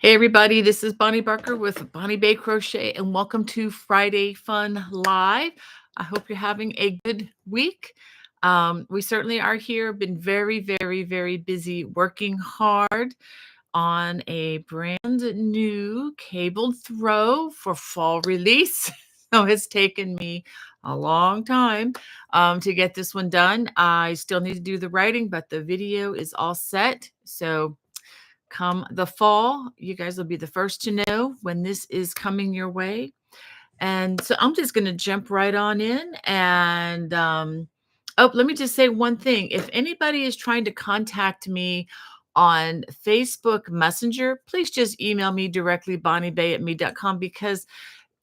Hey everybody, this is Bonnie Barker with Bonnie Bay Crochet and welcome to Friday Fun Live. I hope you're having a good week. We certainly are here, been very busy working hard on a brand new cabled throw for fall release. So it's taken me a long time to get this one done. I still need to do the writing, but the video is all set. So come the fall, you guys will be the first to know when this is coming your way. And so I'm just going to jump right on in. And oh, let me just say one thing. If anybody is trying to contact me on Facebook Messenger, please just email me directly, bonniebay@me.com, because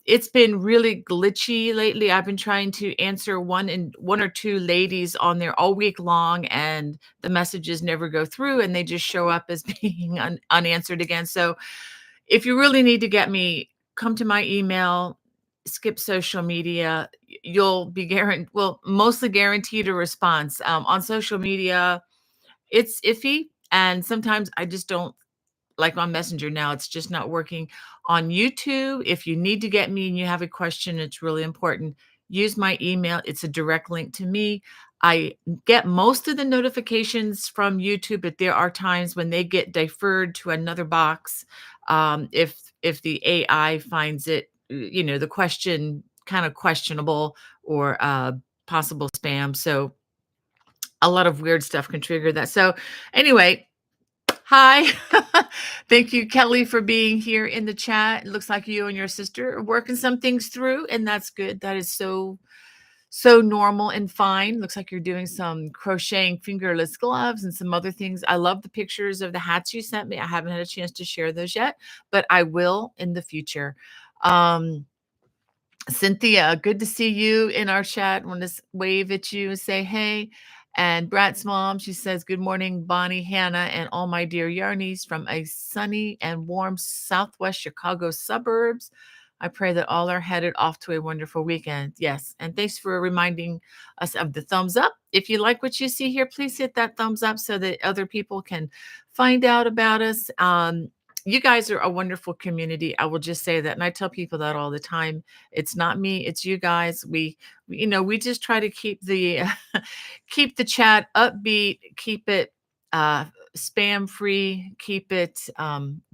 it's been really glitchy lately. I've been trying to answer one or two ladies on there all week long, and the messages never go through, and they just show up as being unanswered again. So if you really need to get me, come to my email, skip social media. You'll be mostly guaranteed a response. On social media, it's iffy, and sometimes I just don't like on Messenger now, it's just not working. On YouTube, if you need to get me and you have a question, it's really important. Use my email. It's a direct link to me. I get most of the notifications from YouTube, but there are times when they get deferred to another box. If the AI finds it, the question kind of questionable or possible spam. So a lot of weird stuff can trigger that. So anyway, hi. Thank you, Kelly, for being here in the chat. It looks like you and your sister are working some things through, and that's good. That is so normal and fine. Looks like you're doing some crocheting fingerless gloves and some other things. I love the pictures of the hats you sent me. I haven't had a chance to share those yet, but I will in the future. Cynthia, good to see you in our chat. Want to wave at you and say hey. And Brat's mom, she says, good morning, Bonnie, Hannah, and all my dear yarnies from a sunny and warm Southwest Chicago suburbs. I pray that all are headed off to a wonderful weekend. Yes, and thanks for reminding us of the thumbs up. If you like what you see here, please hit that thumbs up so that other people can find out about us. You guys are a wonderful community. I will just say that, and I tell people that all the time. It's not me, it's you guys. We just try to keep the keep the chat upbeat, keep it spam free, keep it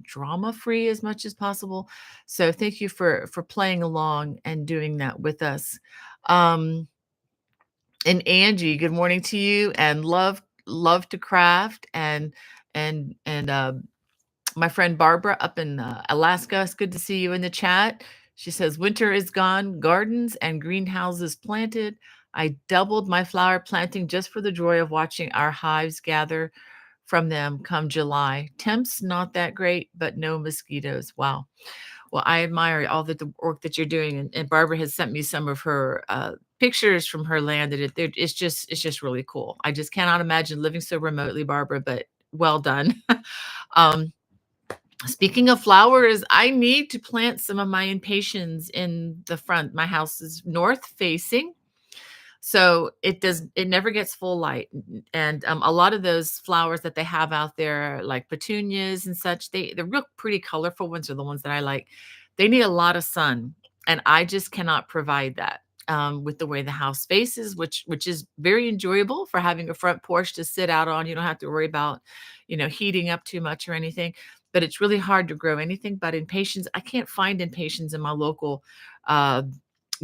drama free as much as possible. So thank you for playing along and doing that with us. And Angie, good morning to you, and love to craft, and my friend Barbara up in Alaska. It's good to see you in the chat. She says, winter is gone, gardens and greenhouses planted. I doubled my flower planting just for the joy of watching our hives gather from them come July. Temps not that great, but no mosquitoes. Wow. Well, I admire all the work that you're doing. And Barbara has sent me some of her pictures from her land. And it's just really cool. I just cannot imagine living so remotely, Barbara, but well done. um, Speaking of flowers, I need to plant some of my impatiens in the front. My house is north facing, so it never gets full light. And a lot of those flowers that they have out there, like petunias and such, they're real pretty colorful ones are the ones that I like. They need a lot of sun, and I just cannot provide that. With the way the house faces, which is very enjoyable for having a front porch to sit out on. You don't have to worry about, heating up too much or anything. But it's really hard to grow anything but impatiens. I can't find impatiens in my local uh,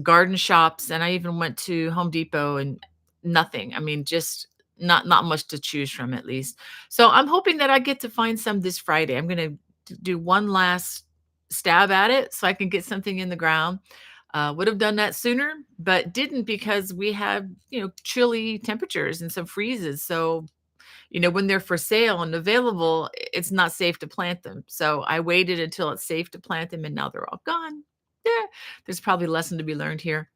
garden shops, and I even went to Home Depot and nothing. I mean, just not much to choose from, at least. So I'm hoping that I get to find some this Friday. I'm going to do one last stab at it so I can get something in the ground. Would have done that sooner, but didn't because we had, chilly temperatures and some freezes. So, when they're for sale and available, it's not safe to plant them. So I waited until it's safe to plant them, and now they're all gone. Yeah, there's probably a lesson to be learned here.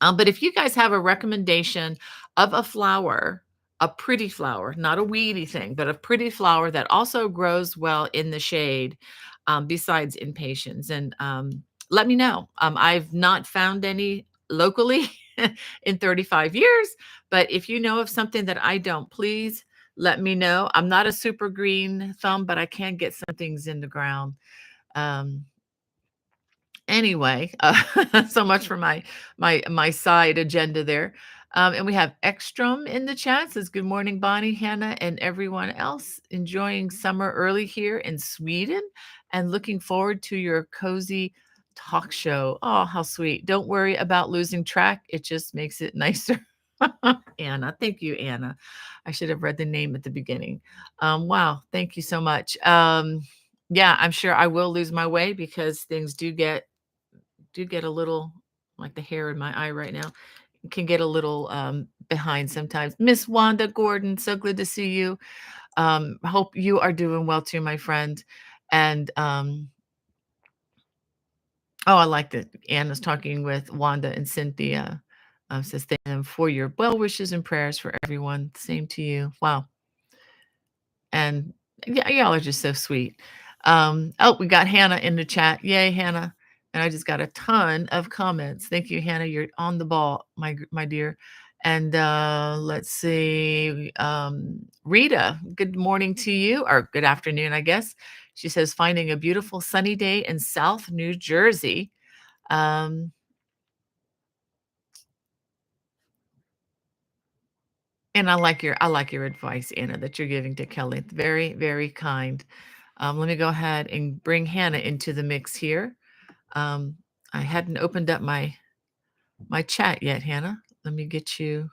But if you guys have a recommendation of a flower, a pretty flower, not a weedy thing, but a pretty flower that also grows well in the shade, besides impatiens, and let me know. I've not found any locally in 35 years, but if you know of something that I don't, please let me know. I'm not a super green thumb, but I can get some things in the ground. Um, Anyway, so much for my side agenda there. And we have Ekstrom in the chat says, "Good morning, Bonnie, Hannah, and everyone else. Enjoying summer early here in Sweden, and looking forward to your cozy talk show." Oh, how sweet! Don't worry about losing track; it just makes it nicer. Anna, thank you, Anna. I should have read the name at the beginning. Wow, thank you so much. Yeah, I'm sure I will lose my way because things do get a little, like the hair in my eye right now, can get a little behind sometimes. Miss Wanda Gordon, so good to see you. Hope you are doing well too, my friend. And oh, I like that Anna's talking with Wanda and Cynthia. Says thank them for your well wishes and prayers for everyone. Same to you. Wow. And yeah, y'all are just so sweet. Oh, we got Hannah in the chat. Yay, Hannah. And I just got a ton of comments. Thank you, Hannah. You're on the ball, my dear. And let's see. Rita, good morning to you, or good afternoon, I guess. She says, finding a beautiful sunny day in South New Jersey. Um, and I like your advice, Anna, that you're giving to Kelly. It's very, very kind. Let me go ahead and bring Hannah into the mix here. Um, I hadn't opened up my chat yet, Hannah. Let me get you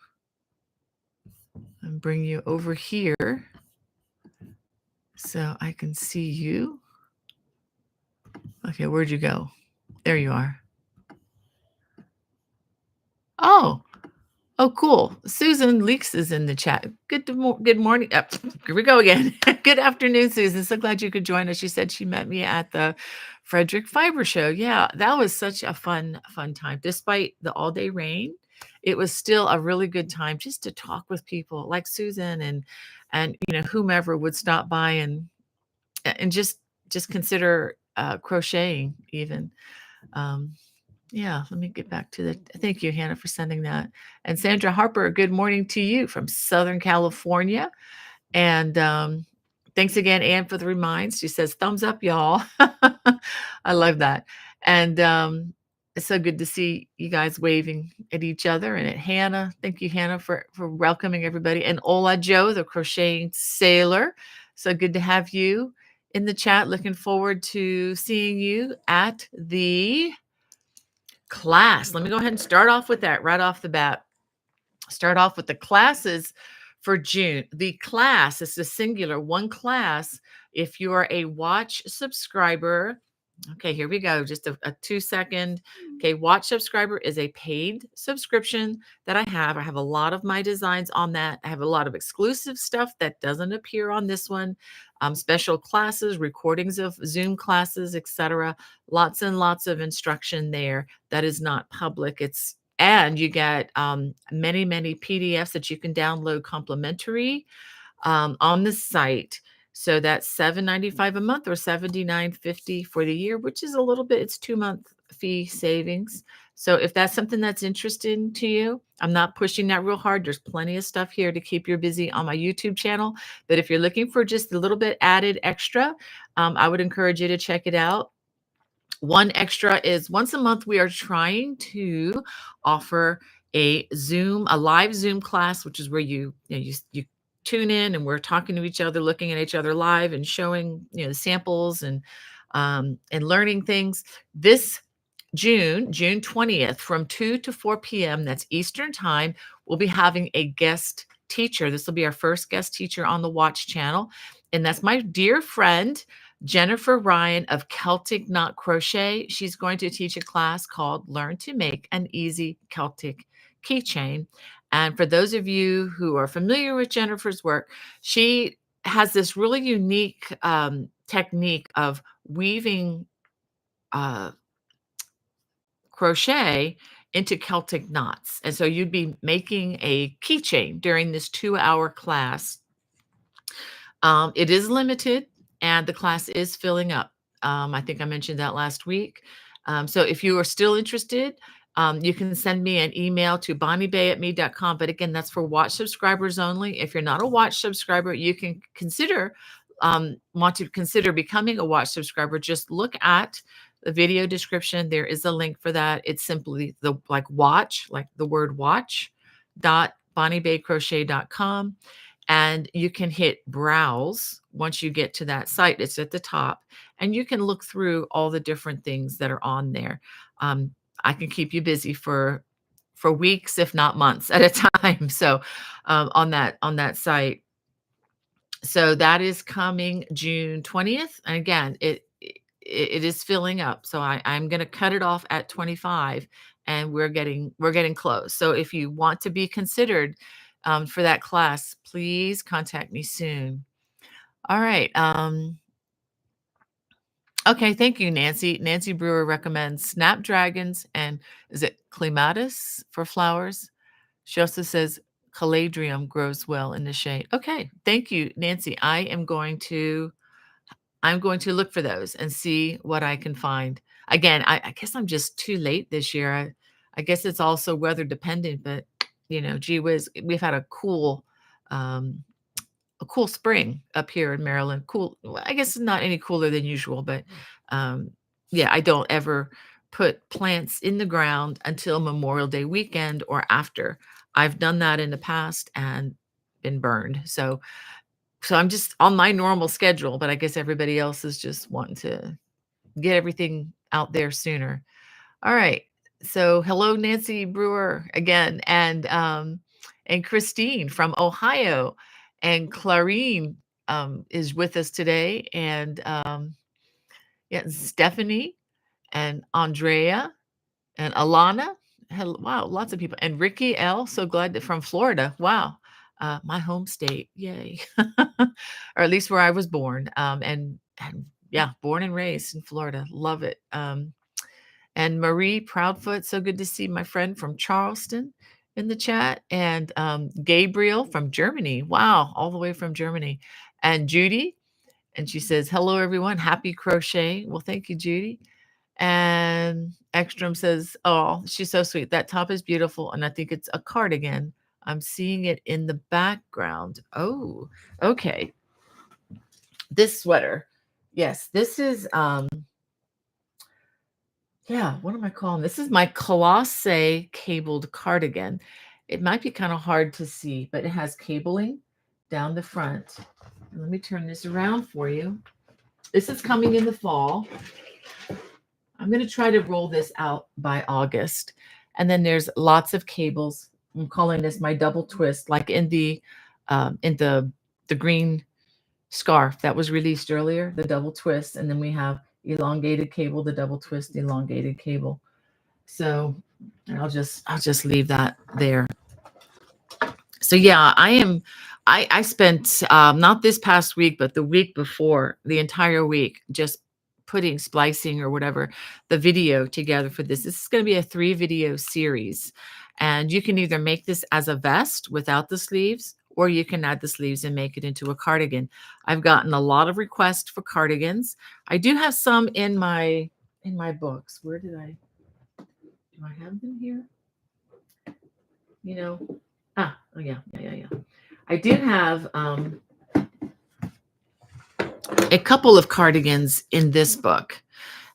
and bring you over here so I can see you. Okay, where'd you go? There you are. Oh, oh, cool. Susan Leaks is in the chat. Good morning. Here we go again. Good afternoon, Susan. So glad you could join us. She said she met me at the Frederick Fiber Show. Yeah, that was such a fun time. Despite the all-day rain, it was still a really good time just to talk with people like Susan and whomever would stop by and just consider crocheting even. Um, yeah, let me get back to the thank you, Hannah, for sending that. And Sandra Harper, good morning to you from Southern California. And thanks again, Anne, for the reminds. She says, thumbs up, y'all. I love that. And it's so good to see you guys waving at each other and at Hannah. Thank you, Hannah, for welcoming everybody. And Ola Joe, the crocheting sailor. So good to have you in the chat. Looking forward to seeing you at the class. Let me go ahead and start off with that right off the bat. Start off with the classes for June. The class is the singular, one class. If you are a watch subscriber, okay, here we go. Just a 2-second. Okay, watch subscriber is a paid subscription that I have. I have a lot of my designs on that. I have a lot of exclusive stuff that doesn't appear on this one. Special classes, recordings of Zoom classes, etc. Lots and lots of instruction there that is not public. And you get many PDFs that you can download complimentary on the site. So that's $7.95 a month or $79.50 for the year, which is a little bit. It's 2-month fee savings. So if that's something that's interesting to you, I'm not pushing that real hard. There's plenty of stuff here to keep you busy on my YouTube channel. But if you're looking for just a little bit added extra, I would encourage you to check it out. One extra is once a month, we are trying to offer a live Zoom class, which is where you tune in and we're talking to each other, looking at each other live and showing, samples and learning things. This June 20th from 2 to 4 p.m., that's Eastern time, we'll be having a guest teacher. This will be our first guest teacher on the Watch channel. And that's my dear friend, Jennifer Ryan of Celtic Knot Crochet. She's going to teach a class called Learn to Make an Easy Celtic Keychain. And for those of you who are familiar with Jennifer's work, she has this really unique technique of weaving crochet into Celtic knots. And so you'd be making a keychain during this 2-hour class. It is limited and the class is filling up. I think I mentioned that last week. So if you are still interested, You can send me an email to bonniebay@me.com. But again, that's for watch subscribers only. If you're not a watch subscriber, you can want to consider becoming a watch subscriber. Just look at the video description. There is a link for that. It's simply the like watch, like the word watch, dot bonniebaycrochet.com. And you can hit browse once you get to that site. It's at the top, and you can look through all the different things that are on there. Um, I can keep you busy for weeks, if not months at a time. So on that site. So that is coming June 20th. And again, it is filling up. So I'm going to cut it off at 25, and we're getting close. So if you want to be considered for that class, please contact me soon. All right. Okay. Thank you, Nancy. Nancy Brewer recommends snapdragons and is it clematis for flowers? She also says caladium grows well in the shade. Okay. Thank you, Nancy. I'm going to look for those and see what I can find. Again, I guess I'm just too late this year. I guess it's also weather dependent, but gee whiz, we've had um, a cool spring up here in Maryland. Cool. Well, I guess it's not any cooler than usual, but um, yeah, I don't ever put plants in the ground until Memorial Day weekend or after. I've done that in the past and been burned. So I'm just on my normal schedule, but I guess everybody else is just wanting to get everything out there sooner. All right. So hello, Nancy Brewer again, and Christine from Ohio, and Clarine is with us today, and yeah, Stephanie and Andrea and Alana. Wow, lots of people. And Ricky L. So glad that from Florida. Wow. My home state. Yay. Or at least where I was born. And yeah, born and raised in Florida. Love it. And Marie Proudfoot. So good to see my friend from Charleston in the chat. And Gabriel from Germany. Wow. All the way from Germany. And Judy. And she says, hello, everyone. Happy crochet. Well, thank you, Judy. And Ekstrom says, oh, she's so sweet. That top is beautiful. And I think it's a cardigan. I'm seeing it in the background. Oh, okay. This sweater. Yes, this is, yeah, what am I calling? This is my Colossae cabled cardigan. It might be kind of hard to see, but it has cabling down the front. Let me turn this around for you. This is coming in the fall. I'm going to try to roll this out by August. And then there's lots of cables. I'm calling this my double twist, like in the green scarf that was released earlier, the double twist. And then we have elongated cable, the double twist, elongated cable. So I'll just leave that there. So yeah, I spent not this past week, but the week before, the entire week, just putting splicing or whatever the video together for this. This is going to be a 3-video series, and you can either make this as a vest without the sleeves, or you can add the sleeves and make it into a cardigan. I've gotten a lot of requests for cardigans. I do have some in my books. Where do I have them here? Oh yeah. I do have a couple of cardigans in this book.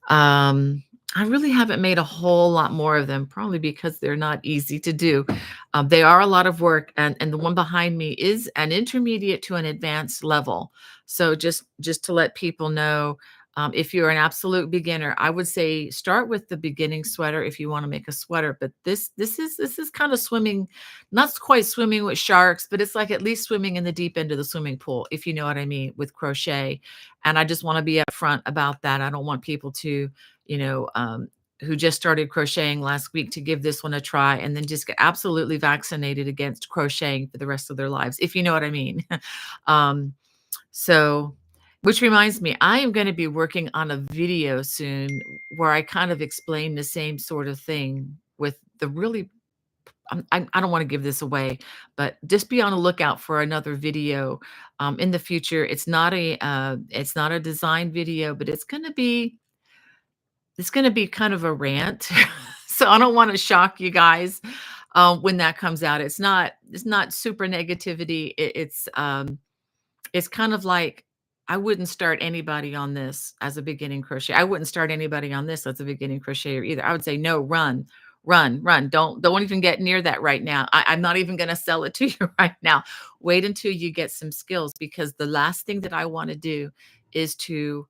I really haven't made a whole lot more of them, probably because they're not easy to do. They are a lot of work, and the one behind me is an intermediate to an advanced level. So just to let people know, if you're an absolute beginner, I would say start with the beginning sweater if you want to make a sweater. But this is kind of swimming, not quite swimming with sharks, but it's like at least swimming in the deep end of the swimming pool, if you know what I mean, with crochet. And I just want to be upfront about that. I don't want people to, who just started crocheting last week, to give this one a try and then just get absolutely vaccinated against crocheting for the rest of their lives, if you know what I mean. So, which reminds me, I am going to be working on a video soon where I kind of explain the same sort of thing with the really, I don't want to give this away, but just be on the lookout for another video in the future. It's not a design video, but it's going to be kind of a rant. So I don't wanna shock you guys, when that comes out. It's not super negativity. It's kind of like, I wouldn't start anybody on this as a beginning crochet. I wouldn't start anybody on this as a beginning crocheter either. I would say, "No, run, run, run. Don't even get near that right now. I'm not even gonna sell it to you right now. Wait until you get some skills," because the last thing that I wanna do is to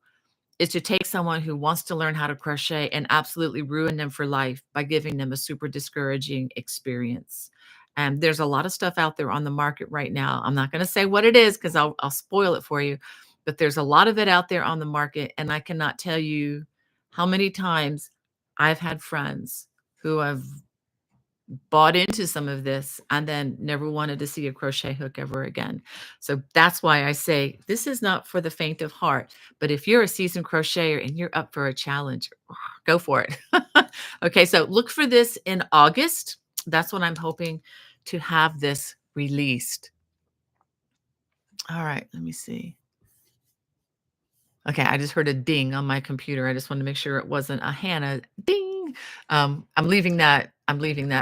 take someone who wants to learn how to crochet and absolutely ruin them for life by giving them a super discouraging experience. And there's a lot of stuff out there on the market right now. I'm not going to say what it is because I'll spoil it for you, but there's a lot of it out there on the market, and I cannot tell you how many times I've had friends who have bought into some of this and then never wanted to see a crochet hook ever again. So that's why I say this is not for the faint of heart. But if you're a seasoned crocheter and you're up for a challenge, go for it. Okay, so look for this in August. That's when I'm hoping to have this released. All right, let me see. Okay, I just heard a ding on my computer. I just wanted to make sure it wasn't a Hannah ding. I'm leaving that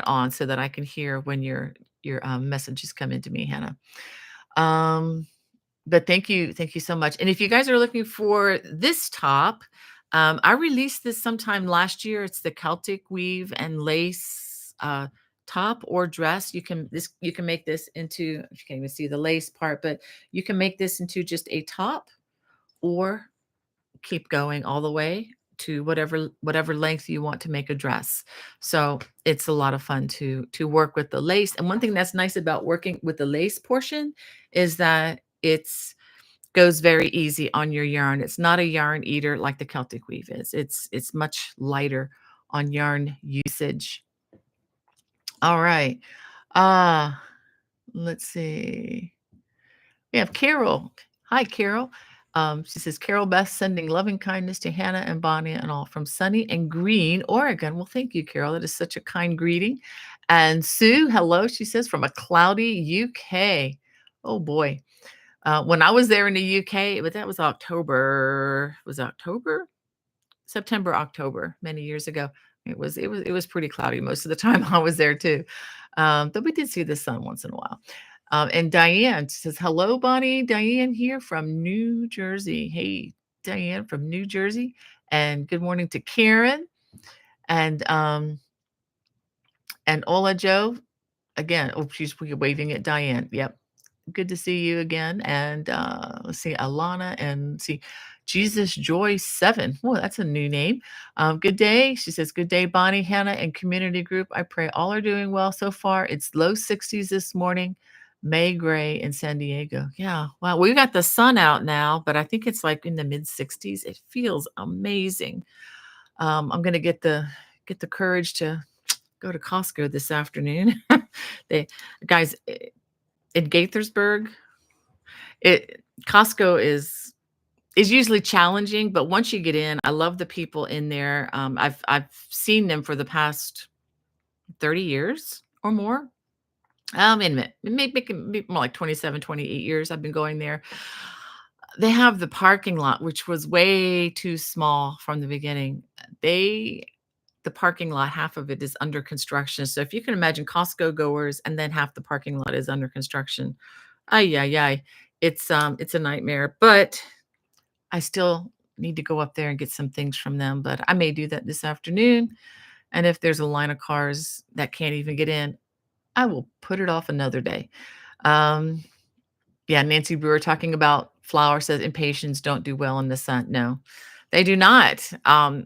on so that I can hear when your messages come into me, Hannah. Um, but thank you so much. And if you guys are looking for this top, I released this sometime last year. It's the Celtic weave and lace top or dress. You can make this into, you can't even see the lace part, but you can make this into just a top, or keep going all the way to whatever length you want to make a dress. So it's a lot of fun to work with the lace. And one thing that's nice about working with the lace portion is that it's goes very easy on your yarn. It's not a yarn eater like the Celtic weave is. It's much lighter on yarn usage. All right. Uh let's see. We have Carol. Hi, Carol. She says, Carol Beth sending loving kindness to Hannah and Bonnie and all from sunny and green Oregon. Well, thank you, Carol. That is such a kind greeting. And Sue, hello, she says, from a cloudy UK. Oh, boy. When I was there in the UK, but that was October, September, October, many years ago. It was pretty cloudy most of the time I was there too. But we did see the sun once in a while. And Diane says, "Hello, Bonnie. Diane here from New Jersey. Hey, Diane from New Jersey, and good morning to Karen and Ola Joe again. Oh, she's waving at Diane. Yep, good to see you again. And let's see, Alana and see Jesus Joy 7. Oh, that's a new name. Good day. She says, good day, Bonnie, Hannah, and community group. I pray all are doing well so far. It's low 60s this morning. May gray in San Diego. Yeah. Wow. We got the sun out now, but I think it's like in the mid 60s. It feels amazing. I'm gonna get the courage to go to Costco this afternoon. They guys, in Gaithersburg, Costco is usually challenging, but once you get in, I love the people in there. I've seen them for the past 30 years or more. Wait a minute, maybe more like 27, 28 years I've been going there. They have the parking lot, which was way too small from the beginning. The parking lot, half of it is under construction. So if you can imagine Costco goers and then half the parking lot is under construction. Ay, ay, ay. It's a nightmare, but I still need to go up there and get some things from them, but I may do that this afternoon. And if there's a line of cars that can't even get in, I will put it off another day. Um, yeah, Nancy Brewer talking about flower says impatiens don't do well in the sun. No, they do not.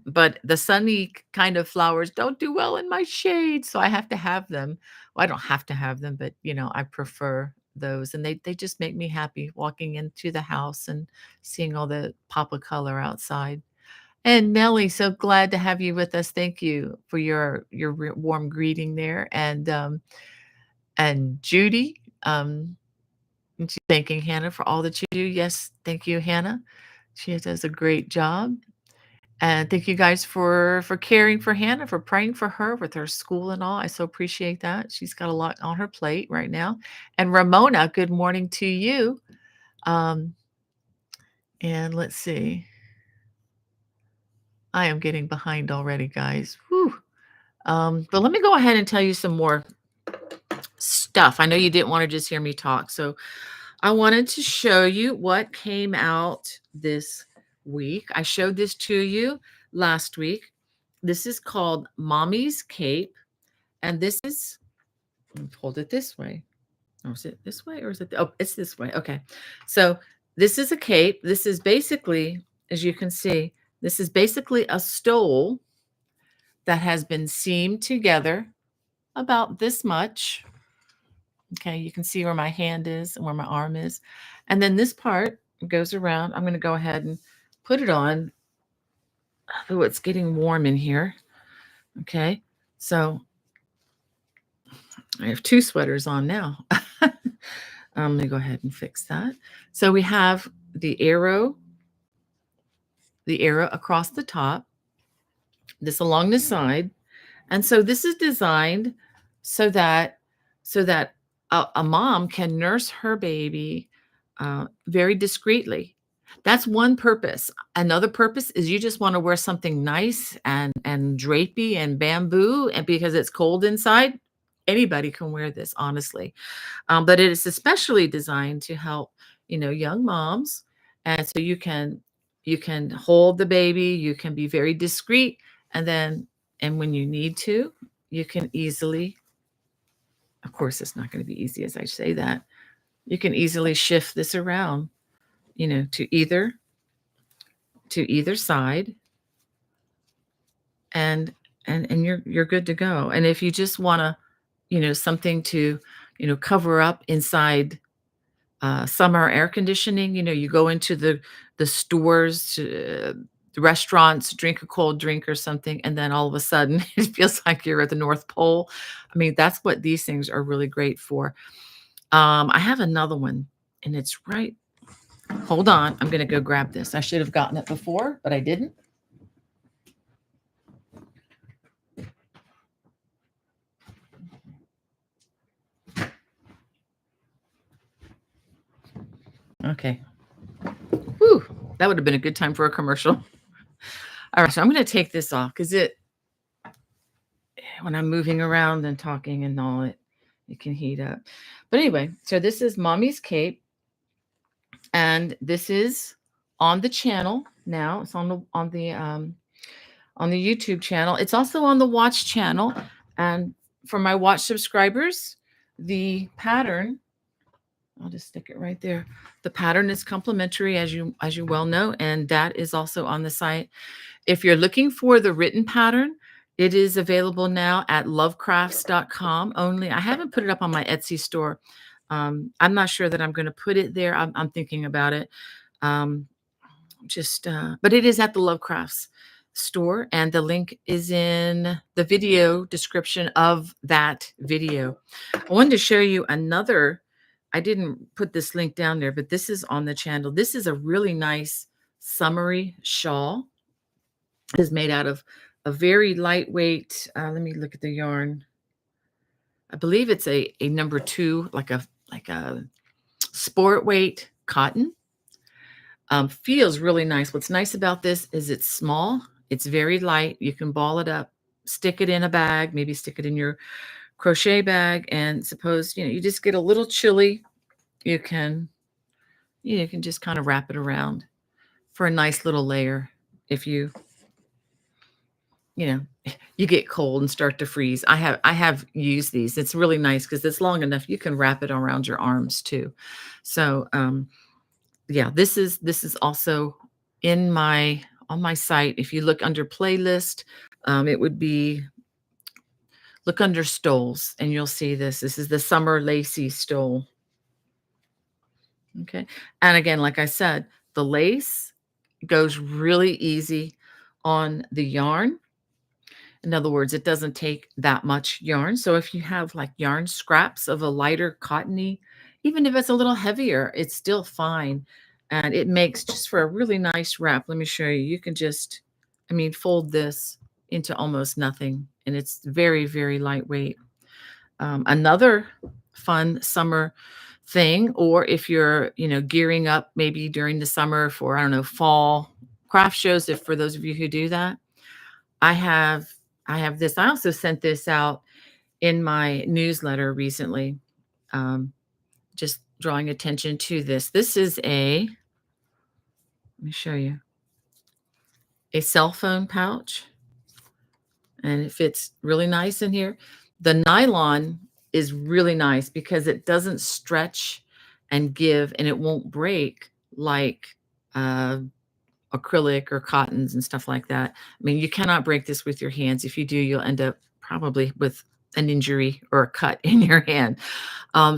But the sunny kind of flowers don't do well in my shade, so I have to have them. Well, I don't have to have them, but I prefer those, and they just make me happy walking into the house and seeing all the pop of color outside. And Nellie, so glad to have you with us. Thank you for your warm greeting there, and Judy. And she's thanking Hannah for all that you do. Yes, thank you, Hannah. She does a great job. And thank you guys for caring for Hannah, for praying for her with her school and all. I so appreciate that. She's got a lot on her plate right now. And Ramona, good morning to you. Um, and let's see. I am getting behind already, guys. Whew. But let me go ahead and tell you some more stuff. I know you didn't want to just hear me talk. So I wanted to show you what came out this week. I showed this to you last week. This is called Mommy's Cape. And this is, hold it this way. Or is it this way or is it? Oh, it's this way. Okay. So this is a cape. This is basically, as you can see, this is basically a stole that has been seamed together about this much. Okay, you can see where my hand is and where my arm is. And then this part goes around. I'm going to go ahead and put it on. Oh, it's getting warm in here. Okay, so I have two sweaters on now. Let me go ahead and fix that. So we have the arrow across the top, this along the side. And so this is designed so that a mom can nurse her baby very discreetly. That's one purpose. Another purpose is you just want to wear something nice and drapey and bamboo, and because it's cold inside, anybody can wear this, honestly. But it is especially designed to help, young moms, and so you can hold the baby, you can be very discreet, and when you need to, you can easily, of course, it's not going to be easy as I say that, you can easily shift this around, to either side, and you're good to go. And if you just want to, something to, cover up inside summer air conditioning, you go into the stores, the restaurants, drink a cold drink or something, and then all of a sudden it feels like you're at the North Pole. I mean, that's what these things are really great for. I have another one, and it's right. Hold on, I'm going to go grab this. I should have gotten it before, but I didn't. Okay. Whew, that would have been a good time for a commercial. All right, so I'm going to take this off because when I'm moving around and talking and all, it can heat up. But anyway, so this is Mommy's Cape, and this is on the channel now. It's on the YouTube channel. It's also on the Watch channel, and for my Watch subscribers, the pattern. I'll just stick it right there. The pattern is complimentary, as you well know, and that is also on the site. If you're looking for the written pattern, it is available now at lovecrafts.com only. I haven't put it up on my Etsy store. I'm not sure that I'm going to put it there. I'm thinking about it. But it is at the Lovecrafts store, and the link is in the video description of that video. I wanted to show you another. I didn't put this link down there, but this is on the channel. This is a really nice summery shawl. It is made out of a very lightweight, let me look at the yarn. I believe it's a number 2, like a sport weight cotton. Feels really nice. What's nice about this is it's small. It's very light. You can ball it up, stick it in a bag, maybe stick it in your crochet bag, and suppose you just get a little chilly, you can just kind of wrap it around for a nice little layer. If you get cold and start to freeze, I have used these. It's really nice because it's long enough you can wrap it around your arms too. So yeah, this is also on my site. If you look under playlist, it would be, look under stoles, and you'll see this. This is the Summer Lacy Stole. Okay. And again, like I said, the lace goes really easy on the yarn. In other words, it doesn't take that much yarn. So if you have like yarn scraps of a lighter cottony, even if it's a little heavier, it's still fine. And it makes just for a really nice wrap. Let me show you. You can just, fold this into almost nothing. And it's very, very lightweight. Another fun summer thing, or if you're, gearing up maybe during the summer for, I don't know, fall craft shows, if for those of you who do that, I have I have this. I also sent this out in my newsletter recently, um, just drawing attention to this. This is let me show you, a cell phone pouch, and it fits really nice in here. The nylon is really nice because it doesn't stretch and give, and it won't break like uh, acrylic or cottons and stuff like that. I mean, you cannot break this with your hands. If you do, you'll end up probably with an injury or a cut in your hand.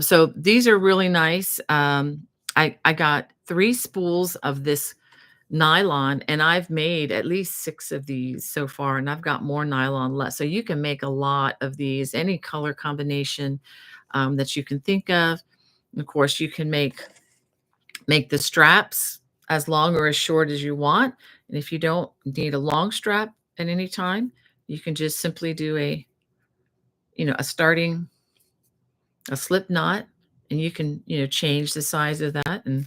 So these are really nice. I got 3 spools of this nylon, and I've made at least 6 of these so far, and I've got more nylon left. So you can make a lot of these, any color combination that you can think of. And of course, you can make the straps as long or as short as you want. And if you don't need a long strap at any time, you can just simply do a slip knot, and you can, change the size of that and,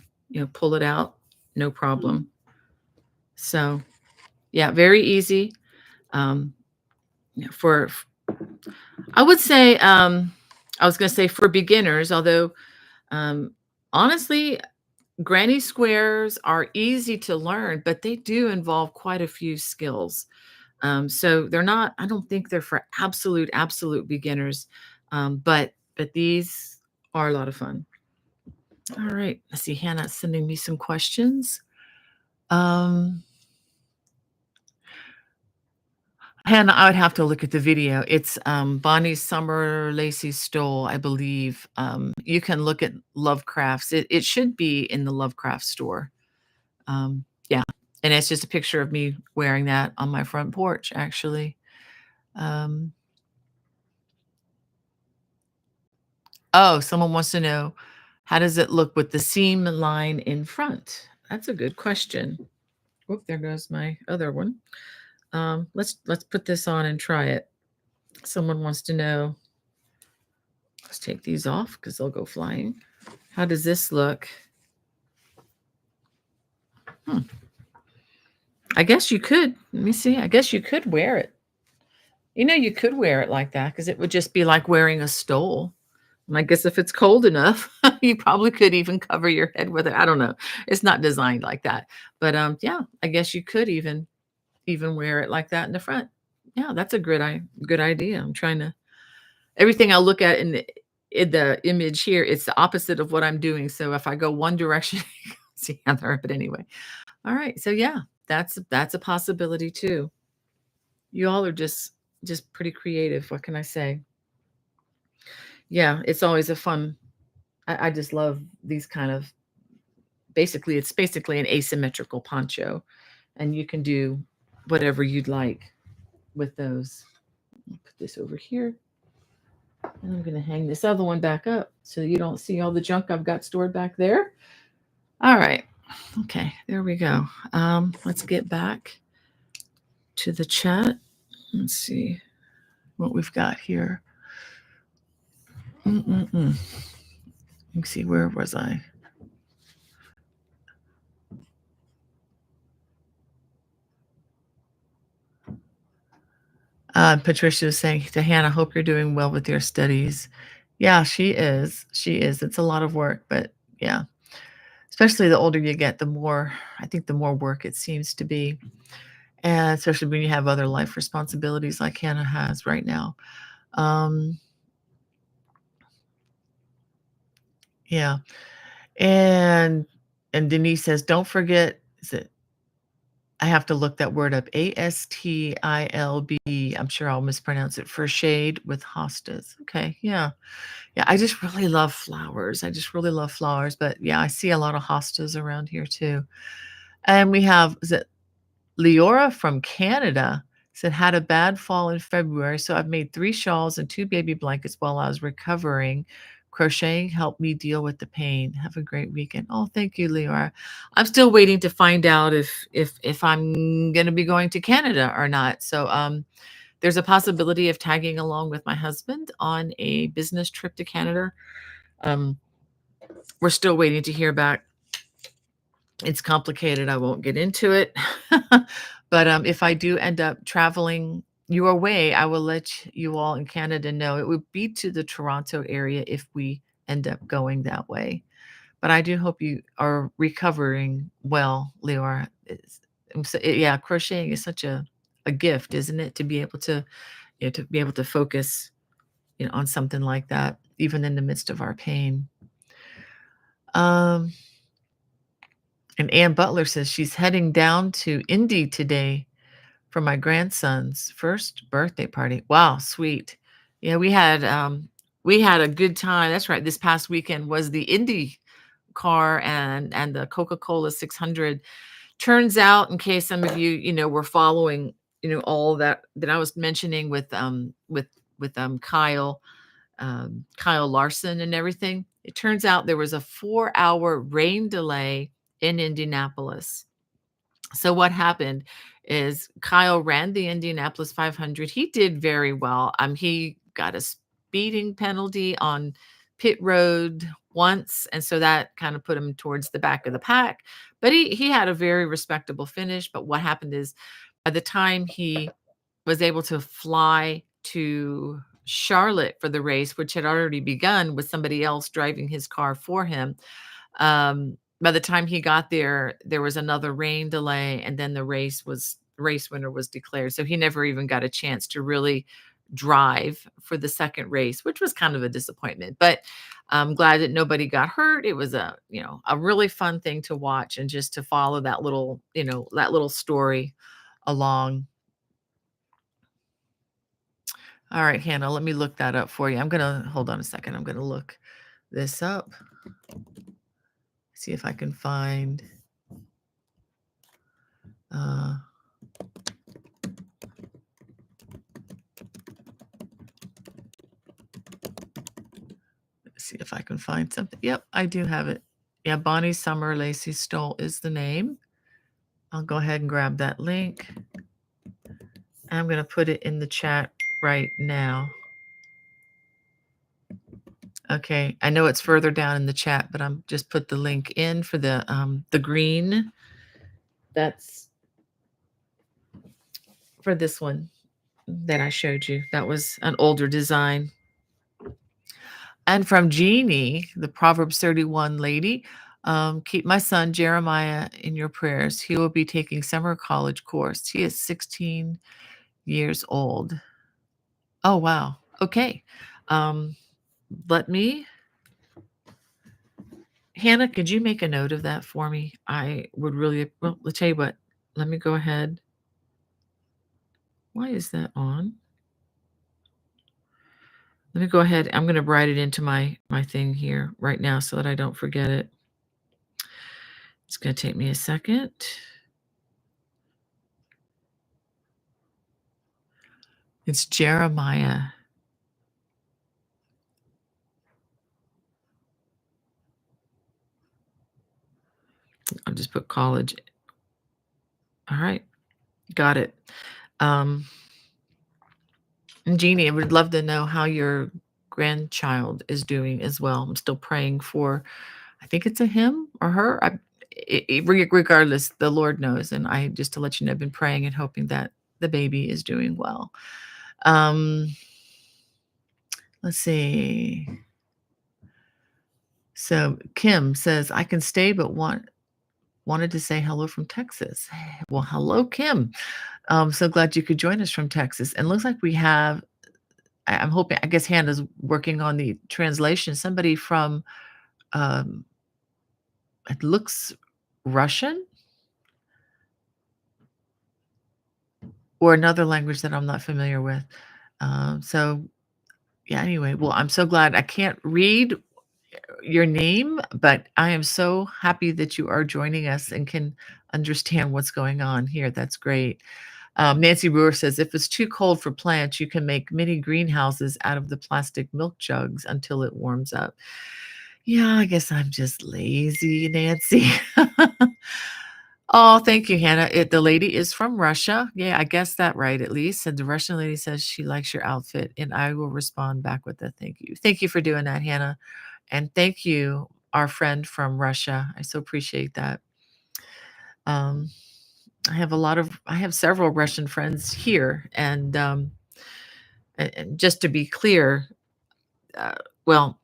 pull it out, no problem. So yeah, very easy. Um, for, I would say, I was going to say for beginners, although, um, honestly, granny squares are easy to learn, but they do involve quite a few skills. So they're not, I don't think they're for absolute beginners. But these are a lot of fun. All right. Let's see. Hannah's sending me some questions. Um, Hannah, I would have to look at the video. It's Bonnie's Summer Lacy Stole, I believe. You can look at Lovecrafts. It should be in the Lovecraft store. Yeah. And it's just a picture of me wearing that on my front porch, actually. Um, oh, someone wants to know, how does it look with the seam line in front? That's a good question. Oop, there goes my other one. Let's put this on and try it. Someone wants to know. Let's take these off because they'll go flying. How does this look? I guess you could. Let me see. I guess you could wear it. You could wear it like that because it would just be like wearing a stole. And I guess if it's cold enough, you probably could even cover your head with it. I don't know. It's not designed like that. But yeah, I guess you could even wear it like that in the front. Yeah, that's a good idea. I'm trying to, everything I look at in the image here, it's the opposite of what I'm doing. So if I go one direction, it's the other. But anyway, all right. So yeah, that's a possibility too. You all are just pretty creative. What can I say? Yeah, it's always a fun. I just love these kind of. It's basically an asymmetrical poncho, and you can do whatever you'd like with those. I'll put this over here. And I'm going to hang this other one back up so you don't see all the junk I've got stored back there. All right. Okay, there we go. Let's get back to the chat. Let's see what we've got here. Let me see, where was I? Patricia is saying to Hannah, hope you're doing well with your studies. Yeah, she is. She is. It's a lot of work, but yeah, especially the older you get, I think the more work it seems to be. And especially when you have other life responsibilities like Hannah has right now. Um, yeah. And Denise says, don't forget, is it, I have to look that word up. ASTILB. I'm sure I'll mispronounce it. For shade with hostas. Okay. Yeah. Yeah. I just really love flowers. But yeah, I see a lot of hostas around here too. And we have, is it Leora from Canada? Said, had a bad fall in February, so I've made 3 shawls and 2 baby blankets while I was recovering. Crocheting helped me deal with the pain. Have a great weekend. Oh, thank you, Leora. I'm still waiting to find out if I'm going to be going to Canada or not. So there's a possibility of tagging along with my husband on a business trip to Canada. We're still waiting to hear back. It's complicated. I won't get into it. But if I do end up traveling, your way, I will let you all in Canada know. It would be to the Toronto area if we end up going that way. But I do hope you are recovering well, Leora. Yeah, crocheting is such a gift, isn't it? To be able to, to be able to focus, on something like that, even in the midst of our pain. Um, and Ann Butler says she's heading down to Indy today for my grandson's first birthday party. Wow, sweet. Yeah, we had a good time. That's right. This past weekend was the Indy car and the Coca-Cola 600. Turns out, in case some of you, were following, all that I was mentioning with Kyle Larson and everything. It turns out there was a 4-hour rain delay in Indianapolis. So what happened is Kyle ran the Indianapolis 500. He did very well. He got a speeding penalty on pit road once, and so that kind of put him towards the back of the pack. But he had a very respectable finish. But what happened is, by the time he was able to fly to Charlotte for the race, which had already begun with somebody else driving his car for him, by the time he got there, there was another rain delay, and then the race winner was declared. So he never even got a chance to really drive for the second race, which was kind of a disappointment. But I'm glad that nobody got hurt. It was a really fun thing to watch and just to follow that little story along. All right, Hannah, let me look that up for you. Hold on a second. I'm gonna look this up. See if I can find uh see if I can find something. Yep, I do have it. Yeah, Bonnie Summer Lacey Stoll is the name. I'll go ahead and grab that link. I'm going to put it in the chat right now. Okay, I know it's further down in the chat, but I'm just put the link in for the green. That's for this one that I showed you. That was an older design. And from Jeannie, the Proverbs 31 lady, keep my son Jeremiah in your prayers. He will be taking summer college course. He is 16 years old. Oh, wow. Okay. Um, let me, Hannah, could you make a note of that for me? I would really, well, let's tell you what, let me go ahead. Why is that on? Let me go ahead. I'm going to write it into my thing here right now so that I don't forget it. It's going to take me a second. It's Jeremiah. I'll just put college. All right. Got it. And Jeannie, I would love to know how your grandchild is doing as well. I'm still praying for, I think it's a him or her. Regardless, the Lord knows. And I, just to let you know, I've been praying and hoping that the baby is doing well. Let's see. So Kim says, I can stay, but wanted to say hello from Texas. Well, hello, Kim. So glad you could join us from Texas. And looks like we have, I'm hoping, I guess Hannah's working on the translation. Somebody from, it looks Russian or another language that I'm not familiar with. So yeah, anyway, well, I'm so glad I can't read your name, but I am so happy that you are joining us and can understand what's going on here. That's great. Nancy Brewer says, if it's too cold for plants, you can make mini greenhouses out of the plastic milk jugs until it warms up. Yeah, I guess I'm just lazy, Nancy. Oh, thank you, Hannah. The lady is from Russia. Yeah, I guessed that right at least. And the Russian lady says she likes your outfit, and I will respond back with a thank you. Thank you for doing that, Hannah. And thank you, our friend from Russia. I so appreciate that. Um, I have several Russian friends here, and just to be clear, uh, well,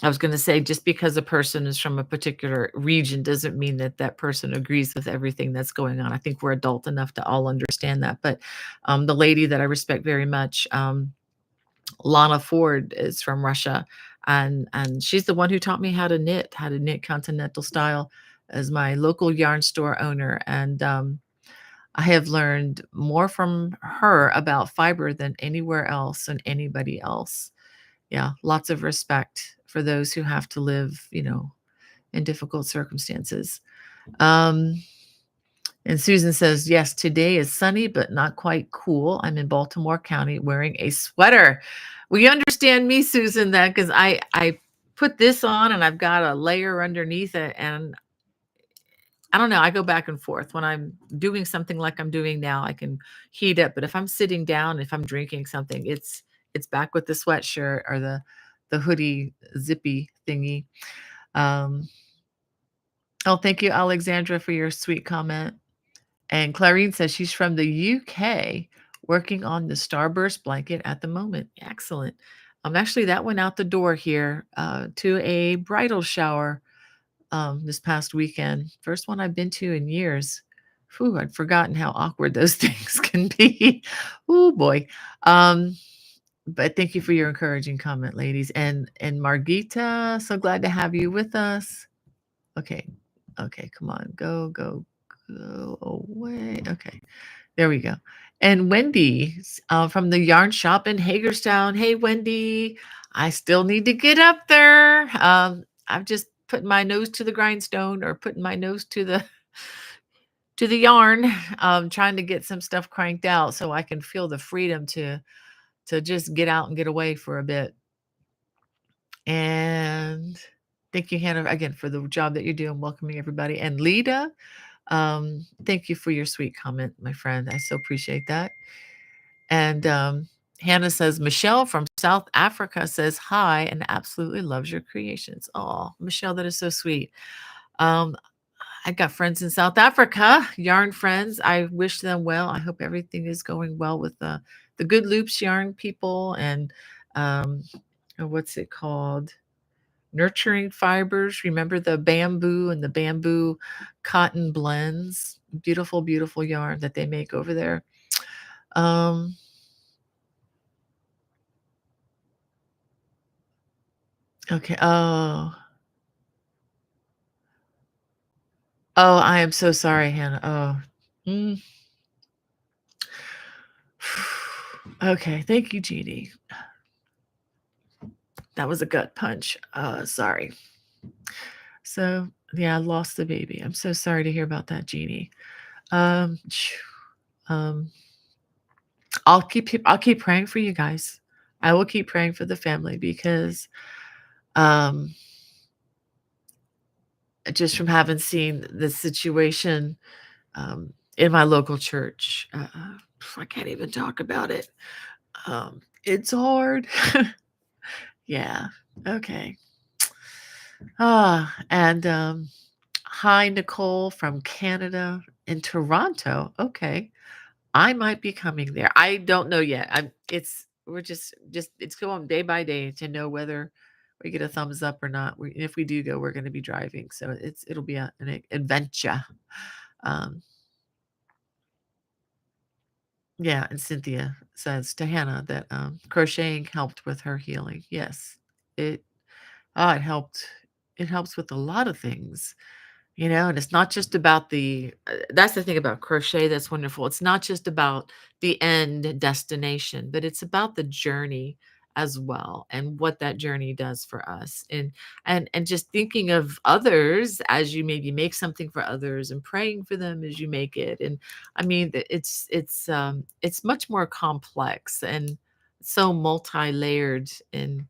I was going to say just because a person is from a particular region doesn't mean that that person agrees with everything that's going on. I think we're adult enough to all understand that. But the lady that I respect very much, Lana Ford, is from Russia, and she's the one who taught me how to knit continental style as my local yarn store owner. And I have learned more from her about fiber than anywhere else and anybody else. Yeah, lots of respect for those who have to live, in difficult circumstances. Um, and Susan says, yes, today is sunny, but not quite cool. I'm in Baltimore County wearing a sweater. Will you understand me, Susan, then? Because I put this on and I've got a layer underneath it. And I don't know, I go back and forth. When I'm doing something like I'm doing now, I can heat up. But if I'm sitting down, if I'm drinking something, it's back with the sweatshirt or the hoodie zippy thingy. Um, oh, thank you, Alexandra, for your sweet comment. And Clarine says she's from the UK working on the Starburst blanket at the moment. Excellent. Actually, that went out the door here to a bridal shower this past weekend. First one I've been to in years. Whew, I'd forgotten how awkward those things can be. Oh boy. Um, but thank you for your encouraging comment, ladies. And Margita, so glad to have you with us. Okay. Okay, come on. Go away. Okay. There we go. And Wendy from the yarn shop in Hagerstown. Hey, Wendy, I still need to get up there. I'm just putting my nose to the grindstone or putting my nose to the yarn, trying to get some stuff cranked out so I can feel the freedom to just get out and get away for a bit. And thank you, Hannah, again for the job that you're doing, welcoming everybody. And Lita, thank you for your sweet comment, my friend. I so appreciate that. And Hannah says, Michelle from South Africa says hi and absolutely loves your creations. Oh, Michelle, that is so sweet. Um, I got friends in South Africa, yarn friends. I wish them well. I hope everything is going well with the Good Loops yarn people and um, what's it called? Nurturing fibers. Remember the bamboo and the bamboo cotton blends? Beautiful, beautiful yarn that they make over there. Um, okay. Oh, I am so sorry, Hannah. Oh. Mm. Okay. Thank you, Jeannie. That was a gut punch. Sorry. So yeah, I lost the baby. I'm so sorry to hear about that, Jeannie. Phew. Um, I'll keep praying for you guys. I will keep praying for the family because um just from having seen the situation in my local church, I can't even talk about it. It's hard. Yeah. Okay. And hi, Nicole from Canada in Toronto. Okay. I might be coming there. I don't know yet. We're just it's going day by day to know whether we get a thumbs up or not. If we do go, we're going to be driving, so it'll be an adventure. Um, yeah, and Cynthia says to Hannah that crocheting helped with her healing. Yes, it it helped. It helps with a lot of things. And it's not just about that's the thing about crochet that's wonderful. It's not just about the end destination, but it's about the journey as well and what that journey does for us. And just thinking of others as you maybe make something for others and praying for them as you make it. And I mean, it's much more complex and so multi-layered in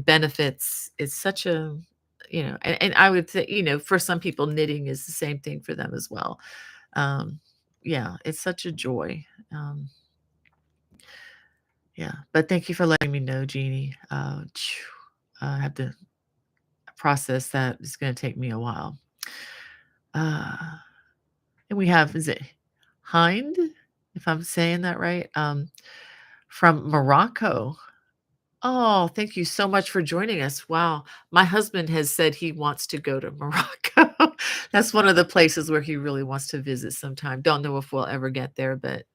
benefits. It's such a and I would say, for some people, knitting is the same thing for them as well. Um, yeah, it's such a joy. Yeah, but thank you for letting me know, Jeannie. I have to process that. It's going to take me a while. Uh, and we have, is it Hind, if I'm saying that right, from Morocco. Oh, thank you so much for joining us. Wow. My husband has said he wants to go to Morocco. That's one of the places where he really wants to visit sometime. Don't know if we'll ever get there, but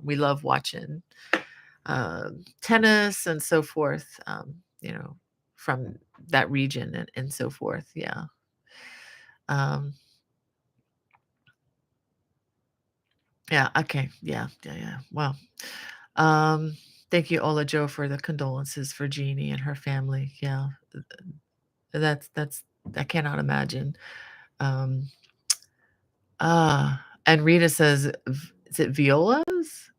we love watching tennis and so forth, from that region and so forth. Yeah. Um, yeah. Okay. Yeah. Yeah. Yeah. Well, um, thank you, Ola Joe, for the condolences for Jeannie and her family. Yeah. That's I cannot imagine. Um, and Rita says, is it violas?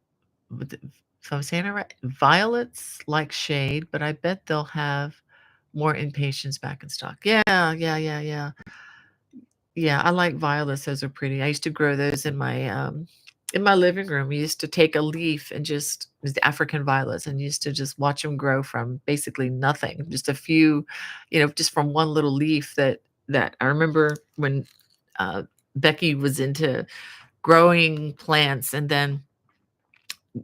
If I'm saying it right, violets like shade, but I bet they'll have more impatiens back in stock. Yeah, yeah, yeah, yeah. Yeah, I like violets. Those are pretty. I used to grow those in my living room. We used to take a leaf and just it was the African violets and used to just watch them grow from basically nothing, just a few, just from one little leaf that I remember when uh, Becky was into growing plants, and then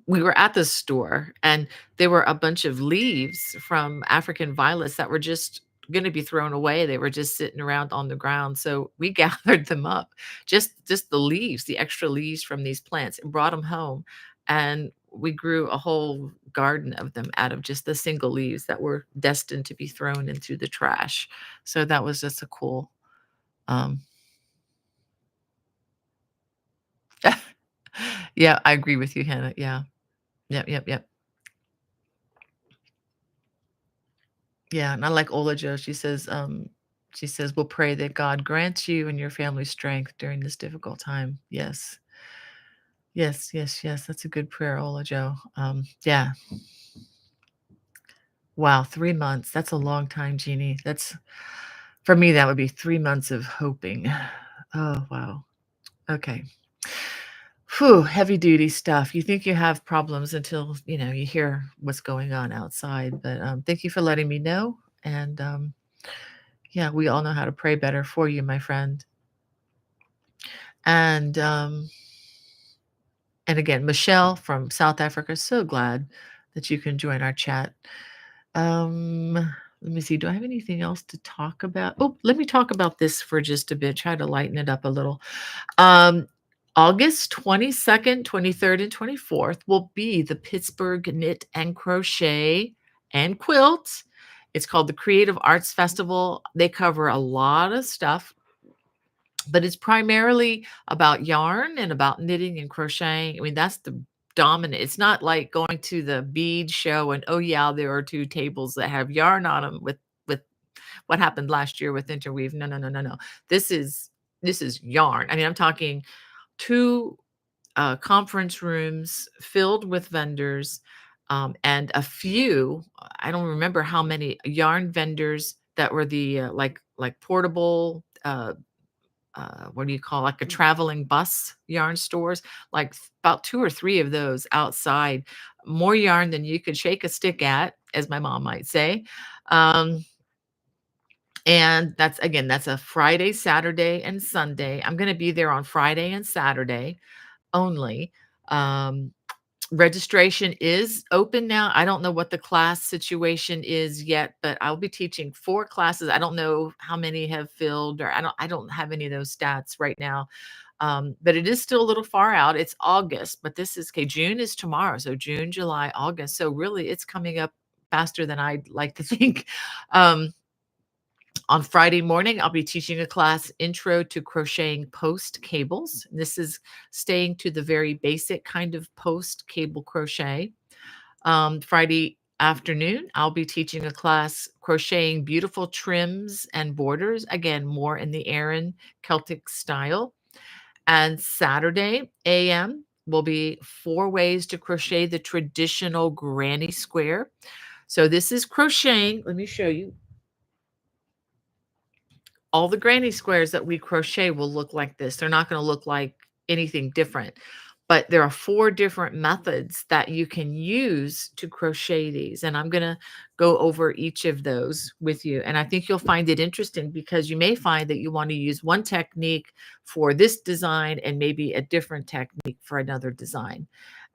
we were at the store and there were a bunch of leaves from African violets that were just going to be thrown away. They were just sitting around on the ground. So we gathered them up, just the leaves, the extra leaves from these plants, and brought them home. And we grew a whole garden of them out of just the single leaves that were destined to be thrown into the trash. So that was just a cool. Um, yeah, I agree with you, Hannah. Yeah. Yep. Yep. Yep. Yeah, and I like Ola Jo. She says, "We'll pray that God grants you and your family strength during this difficult time." Yes. Yes, yes, yes. That's a good prayer, Ola Jo. Yeah. Wow, 3 months. That's a long time, Jeannie. That's for me, that would be 3 months of hoping. Oh, wow. Okay. Whew, heavy duty stuff. You think you have problems until, you hear what's going on outside. But thank you for letting me know. And yeah, we all know how to pray better for you, my friend. And and again, Michelle from South Africa, so glad that you can join our chat. Let me see. Do I have anything else to talk about? Oh, let me talk about this for just a bit. Try to lighten it up a little. Um, August 22nd, 23rd, and 24th will be the Pittsburgh Knit and Crochet and Quilt. It's called the Creative Arts Festival. They cover a lot of stuff, but it's primarily about yarn and about knitting and crocheting. I mean, that's the dominant. It's not like going to the bead show and, oh yeah, there are two tables that have yarn on them with what happened last year with interweave. No, no, no, no, no. This is yarn. I mean, I'm talking two conference rooms filled with vendors, and a few, I don't remember how many yarn vendors that were the like portable what do you call, like a traveling bus yarn stores, like about two or three of those outside, more yarn than you could shake a stick at, as my mom might say. Um, and that's a Friday, Saturday, and Sunday. I'm going to be there on Friday and Saturday only. Um, Registration is open now. I don't know what the class situation is yet, but I'll be teaching 4 classes. I don't know how many have filled, or I don't have any of those stats right now. But it is still a little far out. It's August, but this is okay. June is tomorrow. So June, July, August. So really it's coming up faster than I'd like to think. Um, on Friday morning, I'll be teaching a class, Intro to Crocheting Post Cables. This is staying to the very basic kind of post cable crochet. Friday afternoon, I'll be teaching a class, Crocheting Beautiful Trims and Borders. Again, more in the Aran Celtic style. And Saturday AM will be 4 ways to crochet the traditional granny square. So this is crocheting. Let me show you. All the granny squares that we crochet will look like this. They're not going to look like anything different. but there are 4 different methods that you can use to crochet these, and I'm gonna go over each of those with you, and I think you'll find it interesting because you may find that you wanna use one technique for this design and maybe a different technique for another design.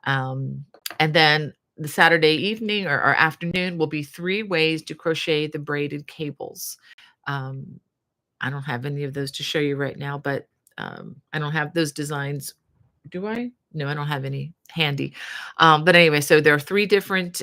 Um, and then the Saturday evening or afternoon will be 3 ways to crochet the braided cables. Um, I don't have any of those to show you right now, but, I don't have those designs. Do I? No, I don't have any handy. But anyway, so there are 3 different,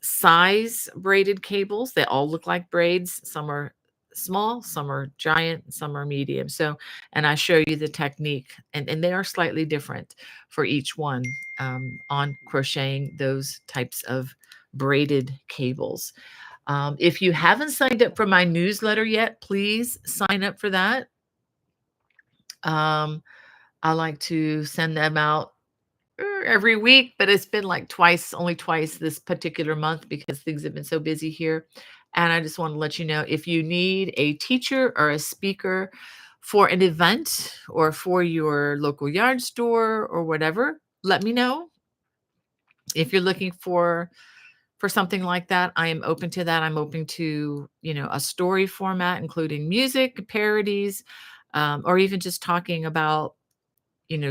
size braided cables. They all look like braids. Some are small, some are giant, some are medium. So, and I show you the technique, and they are slightly different for each one, on crocheting those types of braided cables. If you haven't signed up for my newsletter yet, please sign up for that. Um, I like to send them out every week, but it's been like twice, only twice this particular month because things have been so busy here. And I just want to let you know if you need a teacher or a speaker for an event or for your local yard store or whatever, let me know. If you're looking for something like that, I am open to that. I'm open to, a story format, including music, parodies, or even just talking about,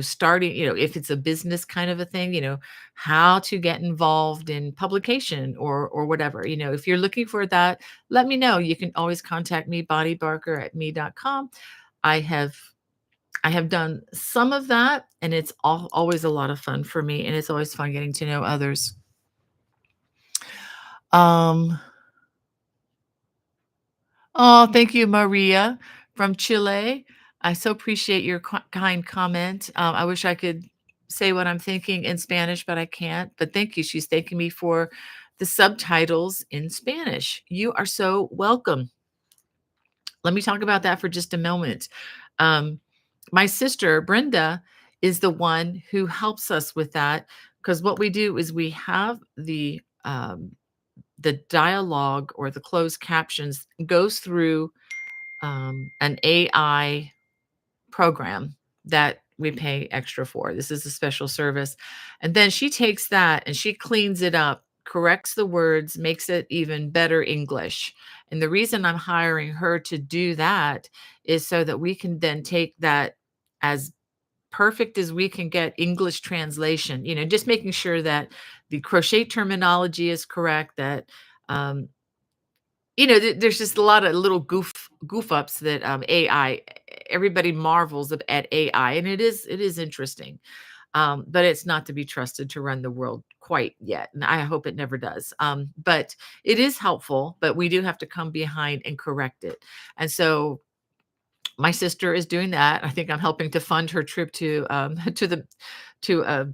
starting, if it's a business kind of a thing, how to get involved in publication or whatever. If you're looking for that, let me know. You can always contact me, bonniebarker@me.com. I have I have done some of that, and it's always a lot of fun for me, and it's always fun getting to know others. Um, oh, thank you, Maria from Chile. I so appreciate your kind comment. I wish I could say what I'm thinking in Spanish, but I can't. But thank you. She's thanking me for the subtitles in Spanish. You are so welcome. Let me talk about that for just a moment. Um, my sister, Brenda, is the one who helps us with that because what we do is we have the dialogue or the closed captions goes through an AI program that we pay extra for. This is a special service. And then she takes that and she cleans it up, corrects the words, makes it even better English. And the reason I'm hiring her to do that is so that we can then take that as perfect as we can get English translation, just making sure that the crochet terminology is correct, that um, there's just a lot of little goof ups that AI, everybody marvels at AI, and it is interesting, but it's not to be trusted to run the world quite yet, and I hope it never does. But it is helpful, but we do have to come behind and correct it. And so my sister is doing that. I think I'm helping to fund her trip to to uh,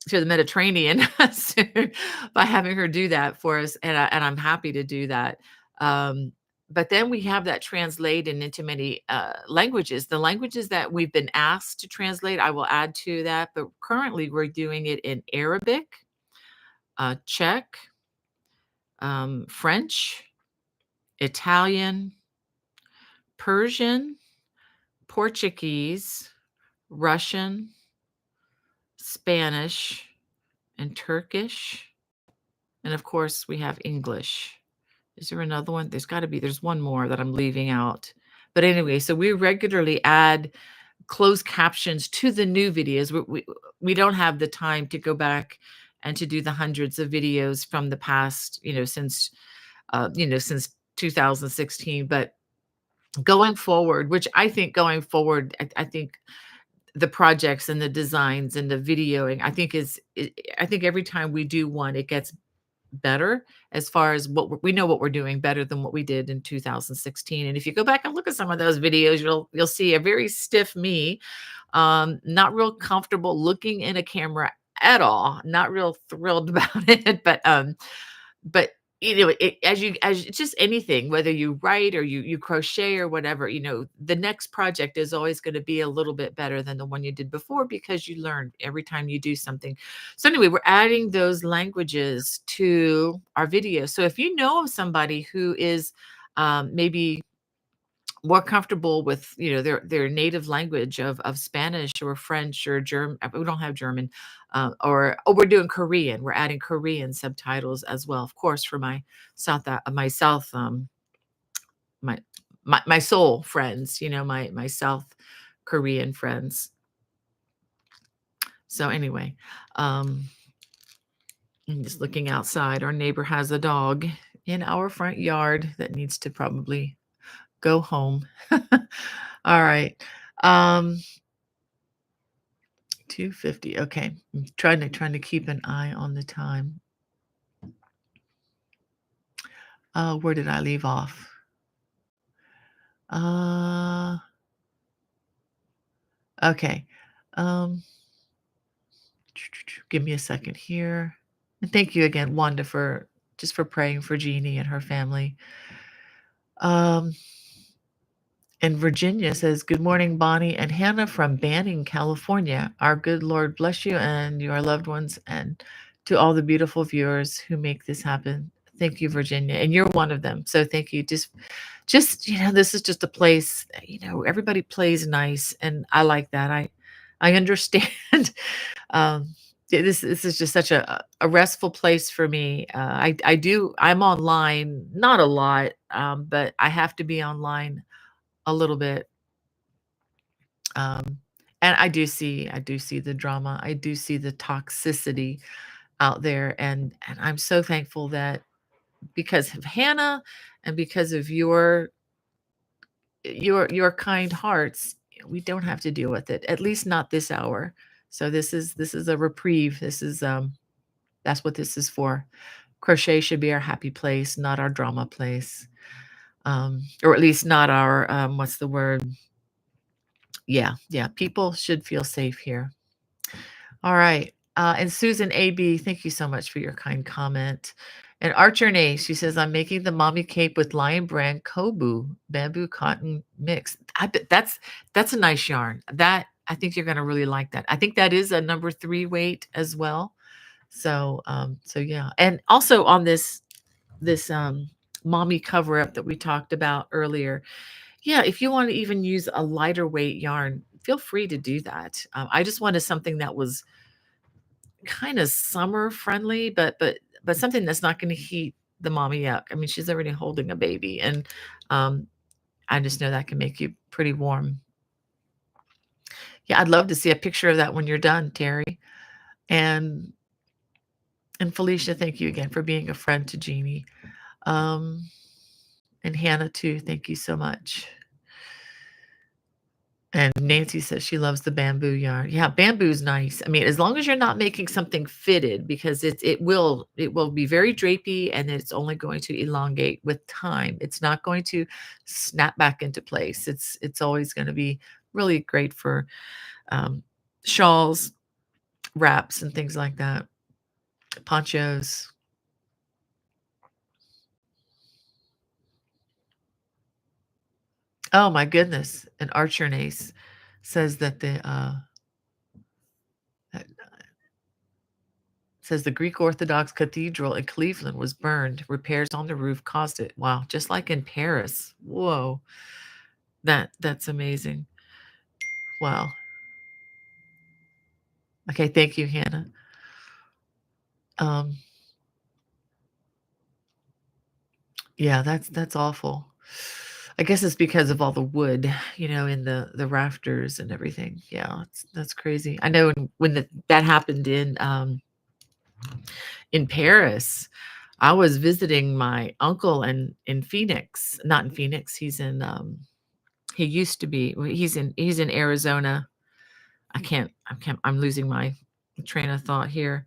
to the Mediterranean soon by having her do that for us, and I'm happy to do that. Um, but then we have that translated into many languages. The languages that we've been asked to translate, I will add to that. But currently, we're doing it in Arabic, Czech, French, Italian, Persian, Portuguese, Russian, Spanish, and Turkish. And of course, we have English. Is there another one? There's one more that I'm leaving out. But anyway, so we regularly add closed captions to the new videos. We don't have the time to go back and to do the hundreds of videos from the past, since 2016. But going forward, which I think going forward, I think the projects and the designs and the videoing, I think every time we do one, it gets better as far as we know what we're doing better than what we did in 2016. And if you go back and look at some of those videos, you'll see a very stiff me, not real comfortable looking in a camera at all, not real thrilled about it, but as it's just anything, whether you write or you crochet or whatever, the next project is always going to be a little bit better than the one you did before because you learn every time you do something. So anyway, we're adding those languages to our videos. So if you know of somebody who is maybe more comfortable with, their native language of Spanish or French or German. We don't have German, or we're doing Korean. We're adding Korean subtitles as well, of course, for my South, my my soul friends, my South Korean friends. So anyway, um, I'm just looking outside. Our neighbor has a dog in our front yard that needs to probably go home. All right. Um, 2:50. Okay. I'm trying to keep an eye on the time. Where did I leave off? Uh, okay. Um, give me a second here. And thank you again, Wanda, for praying for Jeannie and her family. Um, And Virginia says, "Good morning, Bonnie and Hannah from Banning, California. Our good Lord bless you and your loved ones, and to all the beautiful viewers who make this happen." Thank you, Virginia, and you're one of them. So thank you. Just this is just a place. Everybody plays nice, and I like that. I understand. um, this is just such a restful place for me. I'm online, not a lot, but I have to be online a little bit. Um, and I do see the drama. I do see the toxicity out there, and I'm so thankful that because of Hannah and because of your kind hearts, we don't have to deal with it. At least not this hour. So this is a reprieve. That's what this is for. Crochet should be our happy place, not our drama place. Or at least not our what's the word? Yeah, yeah. People should feel safe here. All right. And Susan AB, thank you so much for your kind comment. And Archer Nay, she says, "I'm making the mommy cape with Lion Brand Kobu bamboo cotton mix." I bet that's a nice yarn. That I think you're going to really like that. I think that is a number 3 weight as well. So yeah. And also on this mommy cover up that we talked about earlier, yeah, if you want to even use a lighter weight yarn, feel free to do that. I just wanted something that was kind of summer friendly, but something that's not going to heat the mommy up. I mean, she's already holding a baby, and um, I just know that can make you pretty warm. Yeah, I'd love to see a picture of that when you're done, Terry. And and Felicia, thank you again for being a friend to Jeannie. Um, and Hannah too. Thank you so much. And Nancy says she loves the bamboo yarn. Yeah, bamboo's nice. I mean, as long as you're not making something fitted, because it will be very drapey, and it's only going to elongate with time. It's not going to snap back into place. It's always going to be really great for um, shawls, wraps, and things like that. Ponchos. Oh my goodness! And Archer Nace says that says the Greek Orthodox Cathedral in Cleveland was burned. Repairs on the roof caused it. Wow, just like in Paris. Whoa. That's amazing. Wow. Okay, thank you, Hannah. Um, yeah, that's awful. I guess it's because of all the wood, in the rafters and everything. Yeah, that's crazy. I know when that happened in Paris, I was visiting my uncle in Phoenix, not in Phoenix. He used to be. He's in Arizona. I'm losing my train of thought here.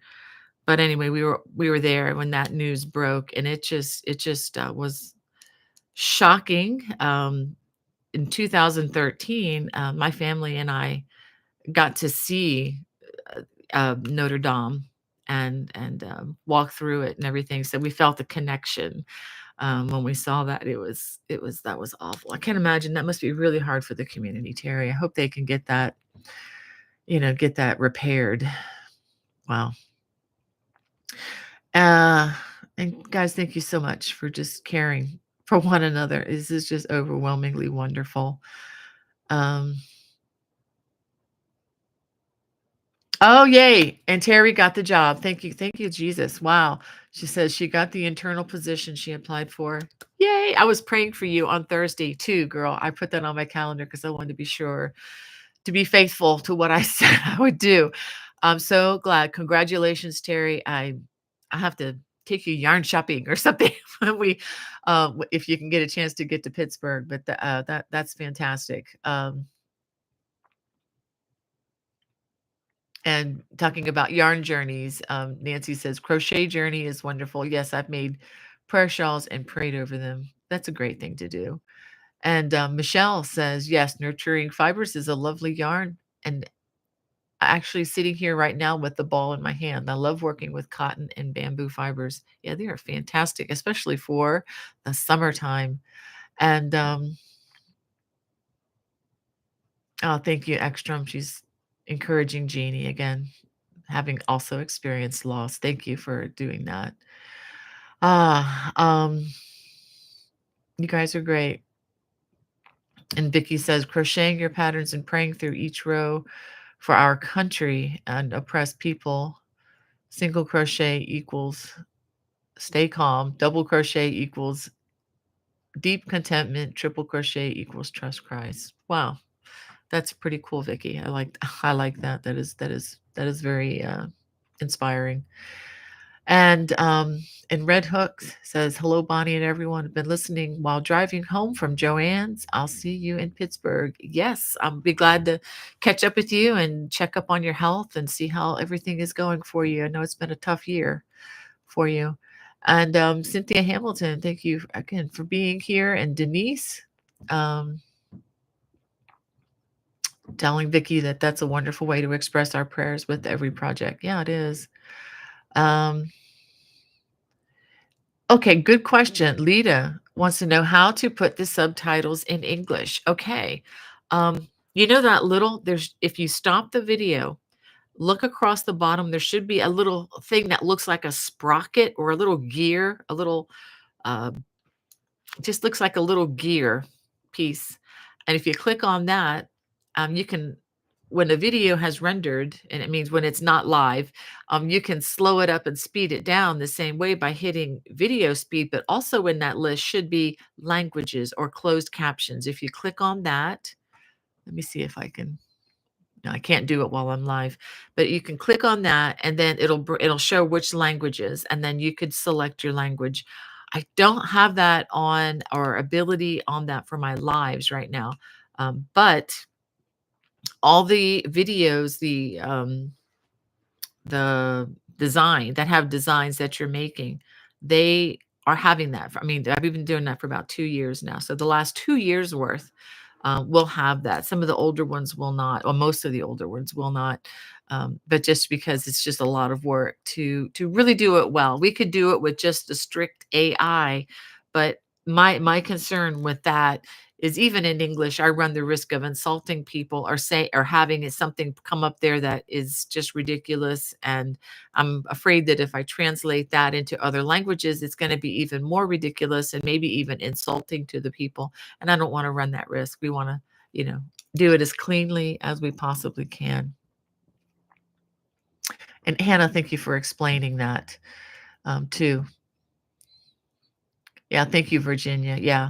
But anyway, we were there when that news broke, and it just was shocking. In 2013, my family and I got to see Notre Dame and walk through it and everything. So we felt the connection when we saw that. That was awful. I can't imagine. That must be really hard for the community, Terry. I hope they can get that repaired. Wow. Uh, and guys, thank you so much for just caring. for one another. This is just overwhelmingly wonderful. Um, oh, yay! And Terry got the job. Thank you, Jesus. Wow. She says she got the internal position she applied for. Yay! I was praying for you on Thursday too, girl. I put that on my calendar because I wanted to be sure to be faithful to what I said I would do. I'm so glad. Congratulations, Terry. I have to take you yarn shopping or something when we if you can get a chance to get to Pittsburgh. But that's fantastic. And talking about yarn journeys, Nancy says crochet journey is wonderful. Yes, I've made prayer shawls and prayed over them. That's a great thing to do. And Michelle says, yes, nurturing fibers is a lovely yarn. And actually sitting here right now with the ball in my hand. I love working with cotton and bamboo fibers. Yeah, they are fantastic, especially for the summertime. And oh, thank you, Ekstrom. She's encouraging Jeannie again, having also experienced loss. Thank you for doing that. Ah, you guys are great. And Vicky says, crocheting your patterns and praying through each row for our country and oppressed people. Single crochet equals stay calm. Double crochet equals deep contentment. Triple crochet equals trust Christ. Wow, that's pretty cool, Vicky. I like I like that. That is very inspiring. And Red Hooks says, hello, Bonnie and everyone. I've been listening while driving home from Joanne's. I'll see you in Pittsburgh. Yes, I'll be glad to catch up with you and check up on your health and see how everything is going for you. I know it's been a tough year for you. And Cynthia Hamilton, thank you again for being here. And Denise, um, telling Vicky that that's a wonderful way to express our prayers with every project. Yeah, it is. Um, okay, good question. Lita wants to know how to put the subtitles in English. Okay. You know that little, there's, if you stop the video, look across the bottom, there should be a little thing that looks like a sprocket or a little gear, a little uh, just looks like a little gear piece. And if you click on that, you can, when the video has rendered, and it means when it's not live, you can slow it up and speed it down the same way by hitting video speed. But also in that list should be languages or closed captions. If you click on that, let me see if I can. No, I can't do it while I'm live, but you can click on that and then it'll show which languages, and then you could select your language. I don't have that on or ability on that for my lives right now. But all the videos, the design that have designs that you're making, they are having that. I mean, I've been doing that for about 2 years now. So the last 2 years worth will have that. Some of the older ones will not, or most of the older ones will not. But just because it's just a lot of work to really do it well. We could do it with just a strict AI, but my concern with that is even in English, I run the risk of insulting people or say or having something come up there that is just ridiculous. And I'm afraid that if I translate that into other languages, it's going to be even more ridiculous and maybe even insulting to the people. And I don't want to run that risk. We want to, you know, do it as cleanly as we possibly can. And Hannah, thank you for explaining that too. Yeah, thank you, Virginia. Yeah.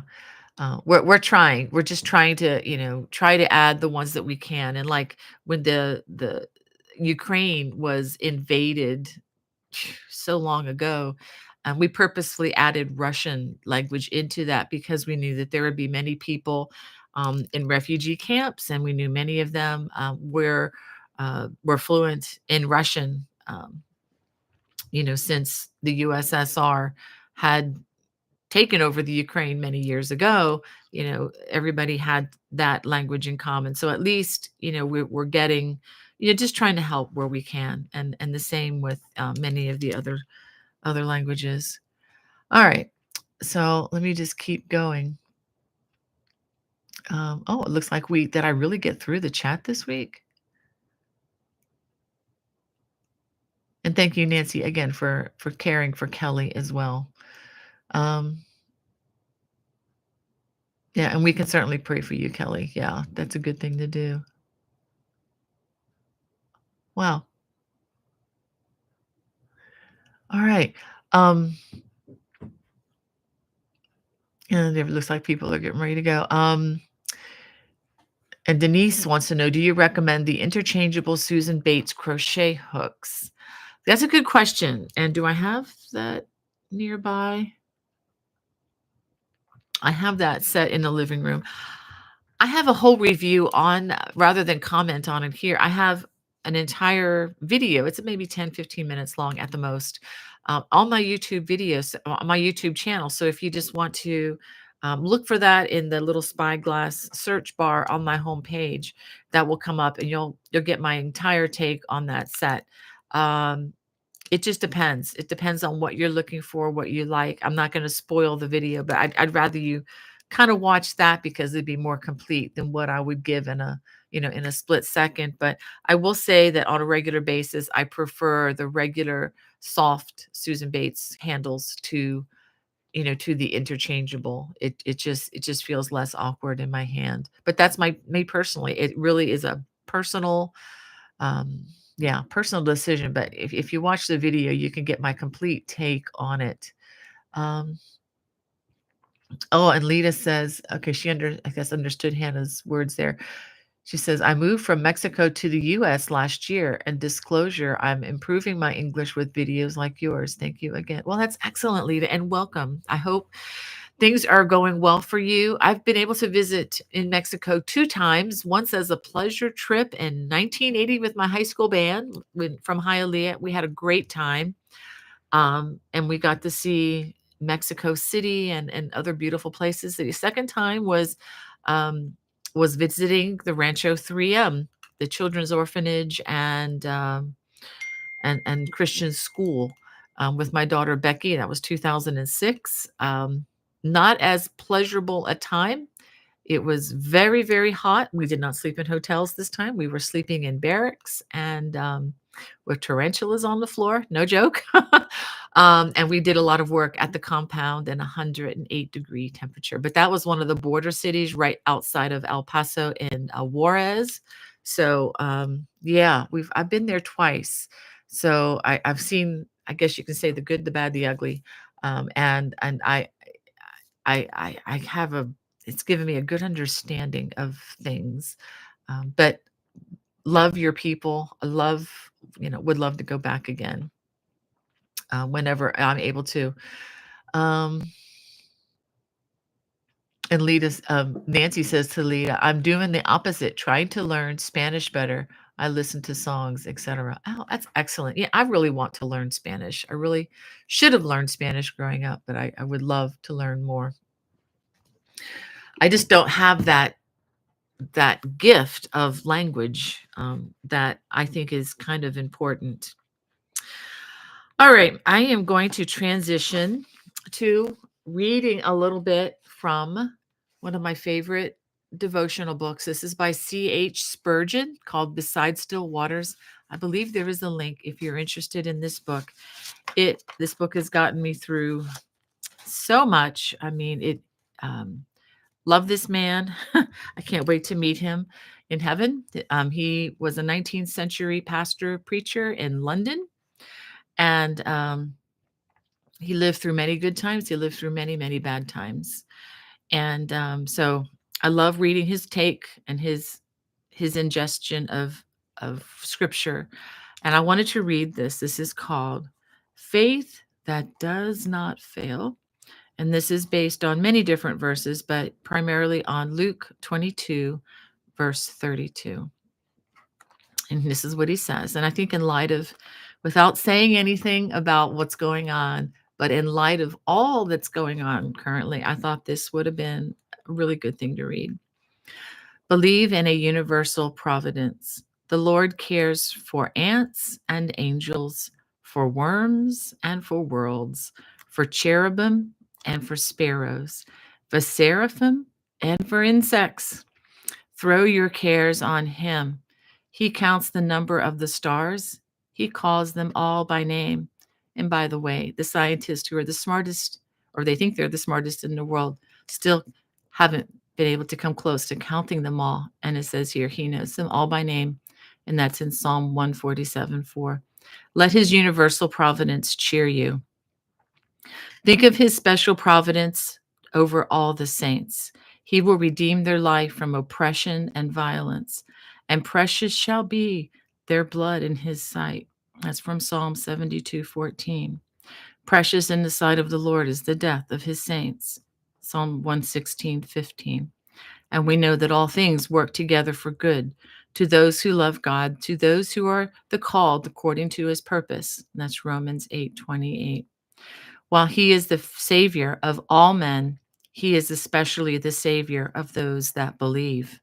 We're trying. We're just trying to, try to add the ones that we can. And like when the Ukraine was invaded so long ago, we purposefully added Russian language into that because we knew that there would be many people in refugee camps, and we knew many of them were fluent in Russian. Since the USSR had taken over the Ukraine many years ago, everybody had that language in common. So at least, we're getting, just trying to help where we can, and the same with many of the other languages. All right, so let me just keep going. Oh, it looks like I really get through the chat this week. And thank you, Nancy, again for caring for Kelly as well. Um, Yeah, and we can certainly pray for you, Kelly. Yeah, that's a good thing to do. Wow. All right. Um, and it looks like people are getting ready to go. And Denise wants to know, do you recommend the interchangeable Susan Bates crochet hooks? That's a good question. And do I have that nearby? I have that set in the living room. I have a whole review on rather than comment on it here, I have an entire video. It's maybe 10, 15 minutes long at the most, on my YouTube videos, on my YouTube channel. So if you just want to look for that in the little spyglass search bar on my homepage, that will come up and you'll get my entire take on that set. Um, it just depends. It depends on what you're looking for, what you like. I'm not gonna spoil the video, but I'd rather you kinda watch that because it'd be more complete than what I would give in a, in a split second. But I will say that on a regular basis, I prefer the regular soft Susan Bates handles to the interchangeable. It just feels less awkward in my hand. But that's me personally. It really is a personal um, yeah, personal decision, but if you watch the video, you can get my complete take on it. Um, oh, and Lita says, okay, I guess understood Hannah's words there. She says, I moved from Mexico to the US last year, and disclosure, I'm improving my English with videos like yours. Thank you again. Well, that's excellent, Lita, and welcome. I hope things are going well for you. I've been able to visit in Mexico 2 times, once as a pleasure trip in 1980 with my high school band from Hialeah. We had a great time, and we got to see Mexico City and other beautiful places. The second time was visiting the Rancho 3M, the children's orphanage and Christian school, with my daughter Becky. That was 2006. Not as pleasurable a time. It was very, very hot. We did not sleep in hotels this time. We were sleeping in barracks and with tarantulas on the floor. No joke. And we did a lot of work at the compound in 108-degree temperature. But that was one of the border cities right outside of El Paso in Juarez. So yeah, I've been there twice. So I've seen, I guess you can say, the good, the bad, the ugly. And I have a it's given me a good understanding of things. But love your people. Would love to go back again whenever I'm able to. Um, and Nancy says to Lita, I'm doing the opposite, trying to learn Spanish better. I listen to songs, etc. Oh, that's excellent. Yeah, I really want to learn Spanish. I really should have learned Spanish growing up, but I would love to learn more. I just don't have that gift of language that I think is kind of important. All right, I am going to transition to reading a little bit from one of my favorite devotional books. This is by C.H. Spurgeon called Beside Still Waters. I believe there is a link if you're interested in this book. This book has gotten me through so much. I mean, um, love this man. I can't wait to meet him in heaven. He was a 19th century pastor preacher in London, and he lived through many good times. He lived through many, many bad times. And so I love reading his take and his ingestion of scripture. And I wanted to read this. This is called Faith That Does Not Fail. And this is based on many different verses, but primarily on Luke 22, verse 32. And this is what he says. And I think, in light of, without saying anything about what's going on, but in light of all that's going on currently, I thought this would have been a really good thing to read. Believe in a universal providence. The Lord cares for ants and angels, for worms and for worlds, for cherubim and for sparrows, for seraphim and for insects. Throw your cares on him. He counts the number of the stars. He calls them all by name. And by the way, the scientists who are the smartest, or they think they're the smartest in the world, still haven't been able to come close to counting them all. And it says here, he knows them all by name. And that's in Psalm 147:4. Let his universal providence cheer you. Think of his special providence over all the saints. He will redeem their life from oppression and violence, and precious shall be their blood in his sight. That's from Psalm 72:14. Precious in the sight of the Lord is the death of his saints. Psalm 116:15. And we know that all things work together for good to those who love God, to those who are the called according to his purpose. And that's Romans 8:28. While he is the Savior of all men, he is especially the Savior of those that believe.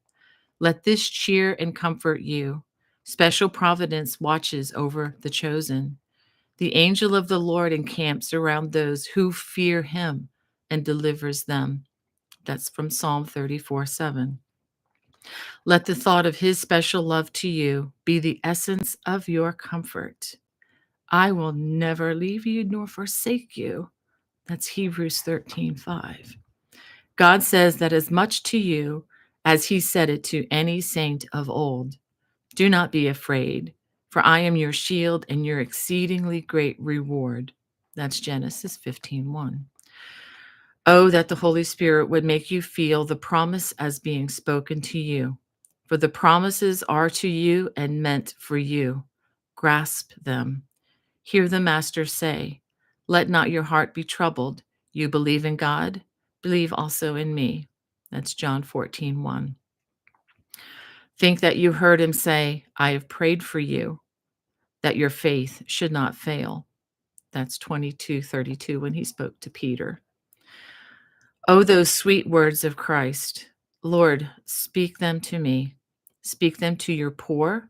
Let this cheer and comfort you. Special providence watches over the chosen. The angel of the Lord encamps around those who fear him and delivers them. That's from Psalm 34:7. Let the thought of his special love to you be the essence of your comfort. I will never leave you nor forsake you. That's Hebrews 13:5. God says that as much to you as he said it to any saint of old. Do not be afraid, for I am your shield and your exceedingly great reward. That's Genesis 15:1. Oh, that the Holy Spirit would make you feel the promise as being spoken to you. For the promises are to you and meant for you. Grasp them. Hear the Master say, let not your heart be troubled. You believe in God, believe also in me. That's John 14:1. Think that you heard him say, I have prayed for you, that your faith should not fail. That's 22:32 when he spoke to Peter. Oh, those sweet words of Christ. Lord, speak them to me. Speak them to your poor,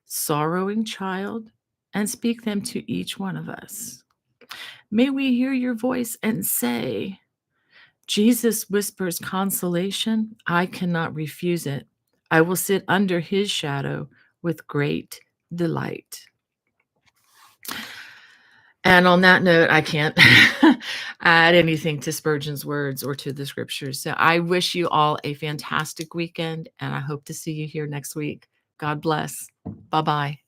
sorrowing child, and speak them to each one of us. May we hear your voice and say, Jesus whispers consolation. I cannot refuse it. I will sit under his shadow with great delight. And on that note, I can't add anything to Spurgeon's words or to the scriptures. So I wish you all a fantastic weekend, and I hope to see you here next week. God bless. Bye-bye.